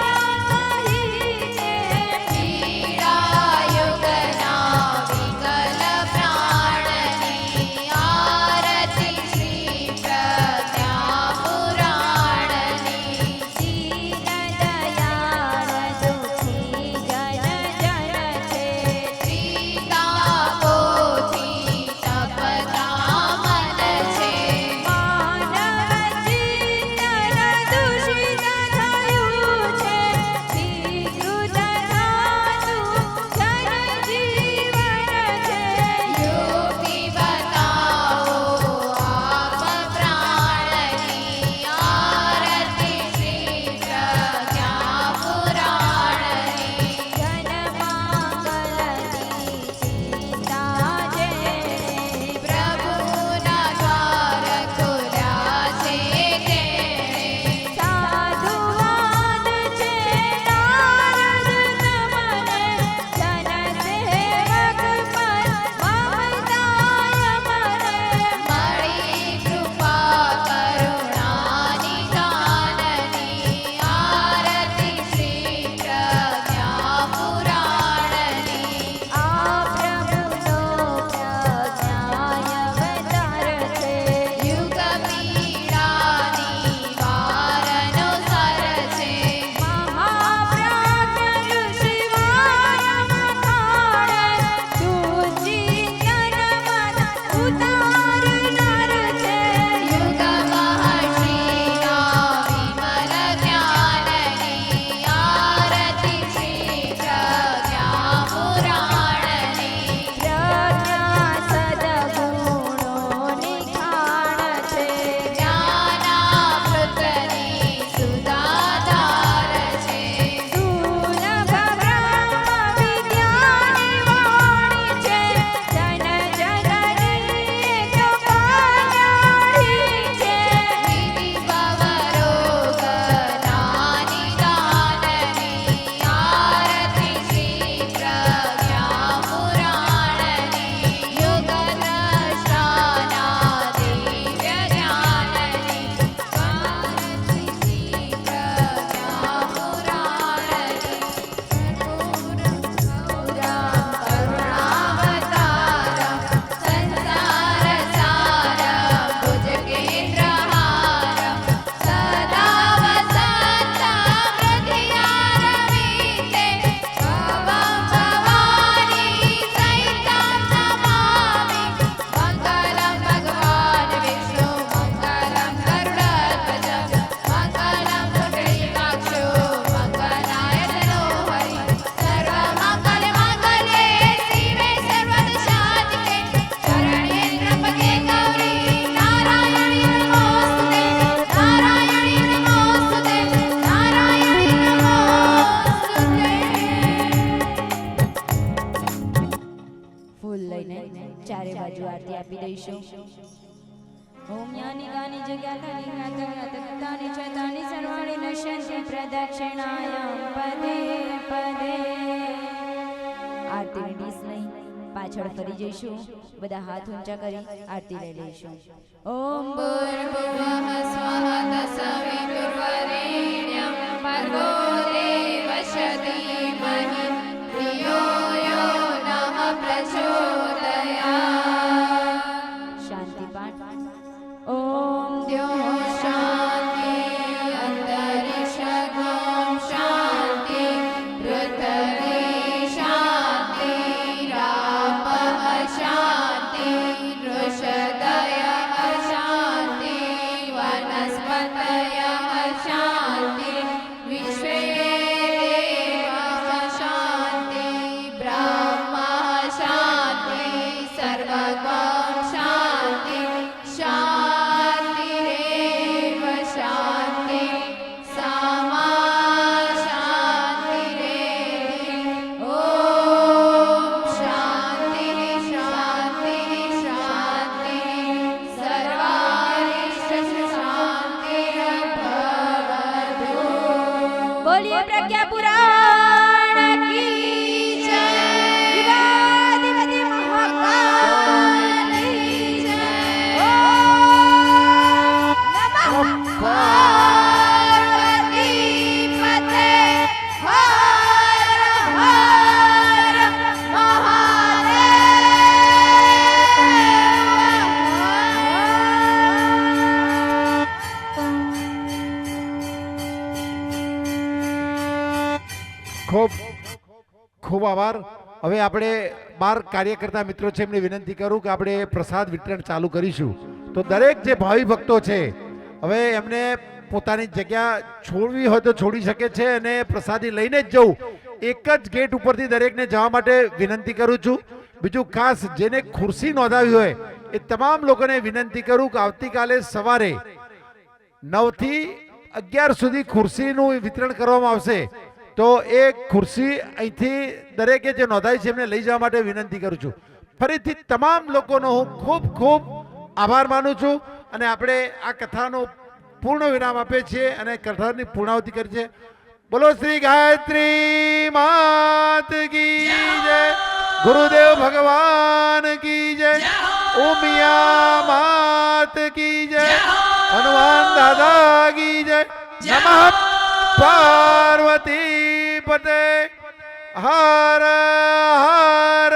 આરતી આપી દઈશું. ઓમ યાની ગાની જગ્યાની જ્ઞાતજ્ઞાતકતાની ચતાની સર્વાણી નશ્યંતિ પ્રદક્ષિણાયામ પદે પદે. આરતીની ડીશ લઈ પાછળ ફરી જઈશું. બધા હાથ ઊંચા કરી આરતી લઈ લઈશું. ઓમ ભૂર્ભુવઃ સ્વઃ તત્સવિતુર્વરેણ્યં ભર્ગો દેવસ્ય ધીમહિ ધિયો યો નઃ પ્રચોદયાत्. શાંતિ પાઠ. ઓમ દ્યો શાંતિ અંતરિક્ષગોમ શાંતિ પૃથ્વી શાંતિ રાપઃ શાંતિ ઋષદયઃ શાંતિ વનસ્પતયઃ શાંતિ વિશ્વે દેવાઃ શાંતિ બ્રહ્મા શાંતિ સર્વગમ શાંતિ શાંતિરેવ શાંતિ સમા શાંતિરેધિ. ઓમ શાંતિ શાંતિ શાંતિ સર્વારિષ્ટ શાંતિર્ભવતુ. બોલીએ પ્રજ્ઞા પુરાણ કી જય. યુગાધિપતિ મહાકાળી જય. ઓમ નમઃ પાર્વતી પતે. હર હર ખૂબ ખૂબ આભાર. હવે આપણે 12 કાર્યકર્તા મિત્રો છે એમને વિનંતી કરું કે આપણે પ્રસાદ વિતરણ ચાલુ કરીશું. તો દરેક જે ભાવિ ભક્તો છે હવે એમને પોતાની જગ્યા છોડવી હોય તો છોડી શકે છે અને પ્રસાદી લઈને જ જવું. એક જ ગેટ ઉપરથી દરેકને જવા માટે વિનંતી કરું છું. બીજું ખાસ જેને ખુરશી નોંધાવી હોય એ તમામ લોકોને વિનંતી કરું કે આવતીકાલે સવારે 9 થી 11 સુધી ખુરશીનું વિતરણ કરવામાં આવશે. તો એ ખુરશી અહીંથી દરેકે જે નોંધાઈ છે એમને લઈ જવા માટે વિનંતી કરું છું. ફરીથી તમામ લોકોનો હું ખૂબ ખૂબ આભાર માનું છું અને આપણે આ કથાનો પૂર્ણ વિરામ આપીએ છીએ અને કથાની પૂર્ણાવતિ કરી છે. બોલો શ્રી ગાયત્રી માત કી જય, ગુરુદેવ ભગવાન કી જય, ઉમિયા માત કી જય, હનુમાન દાદા કી જય. નમઃ પાર્વતી પતે. હર હર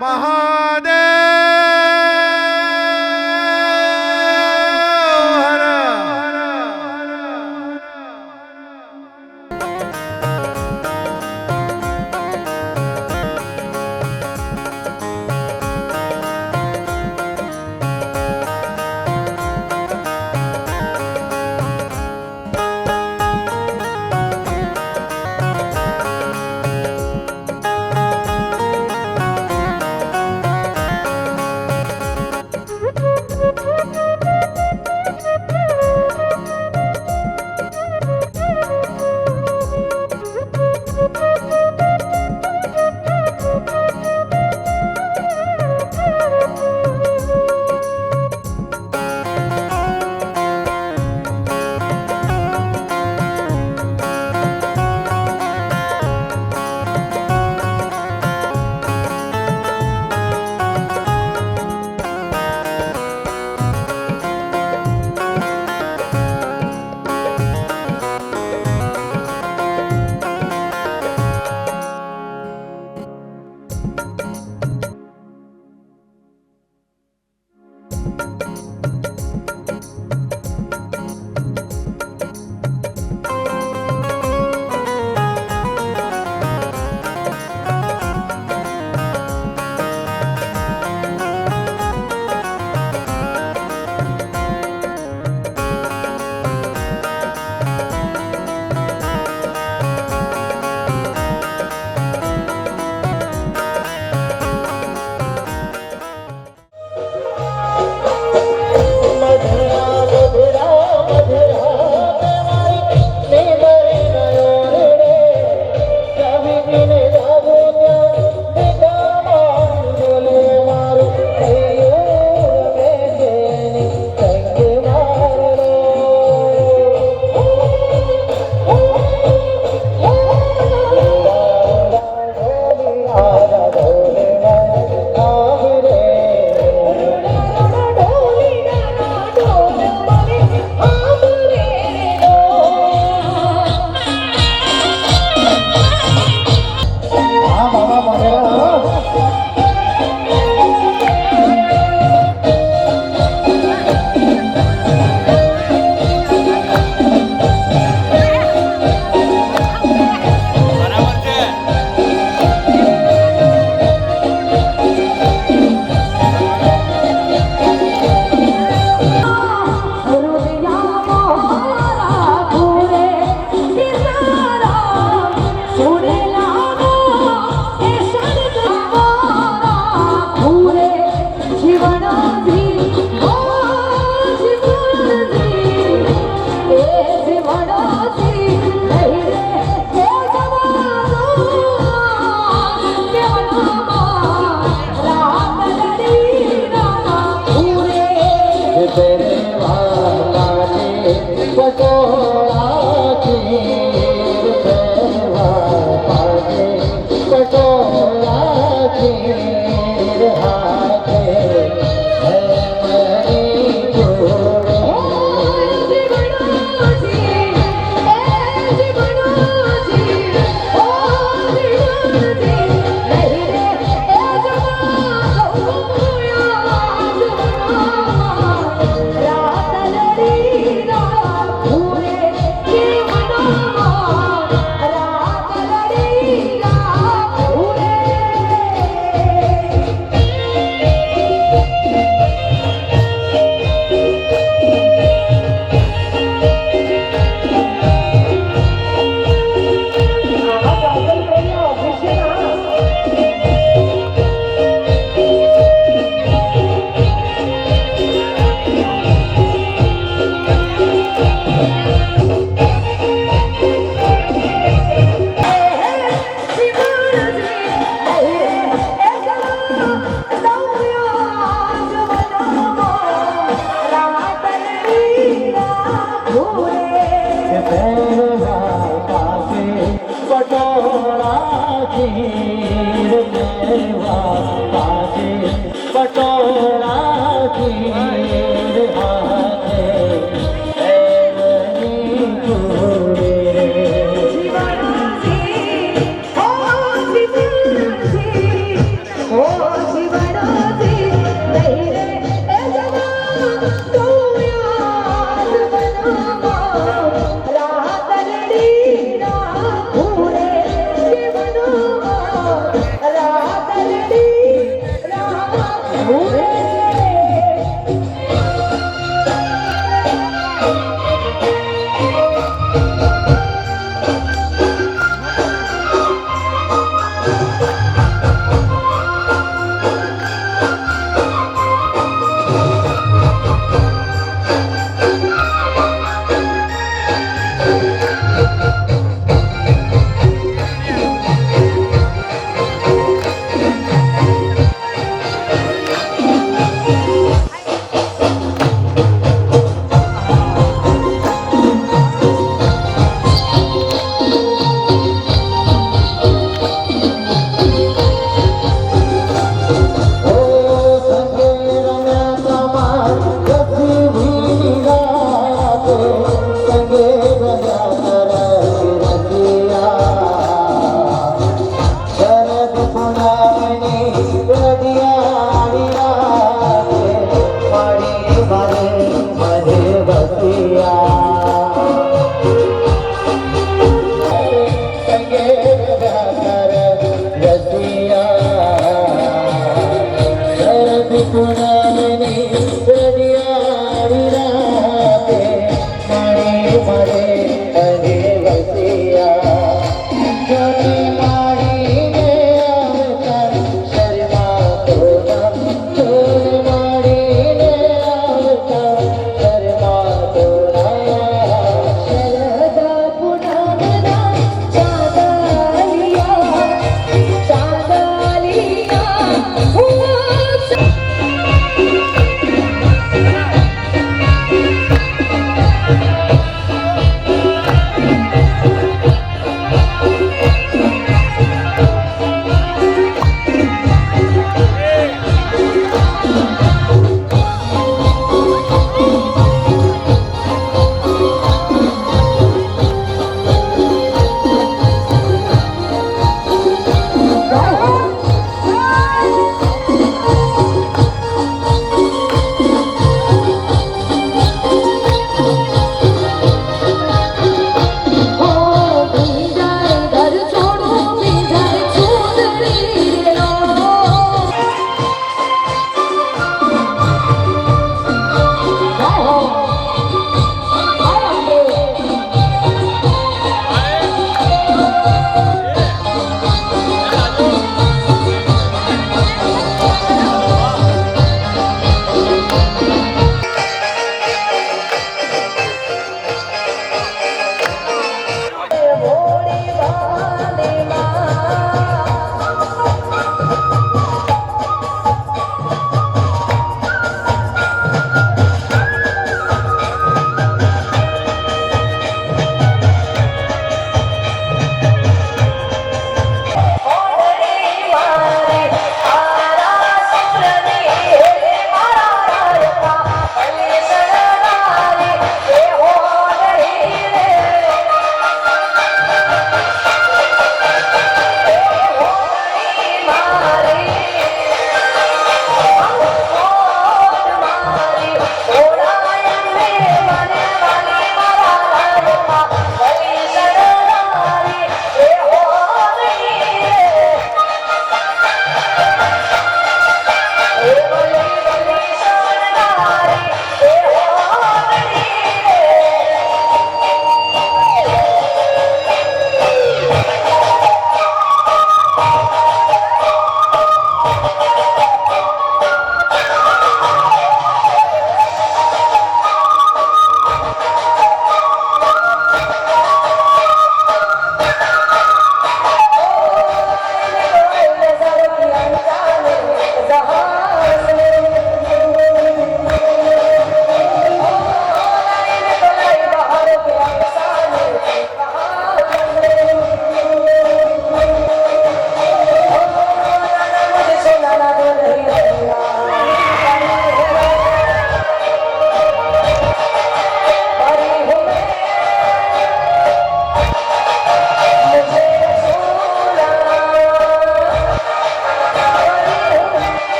મહાદેવ. હર હર. વીર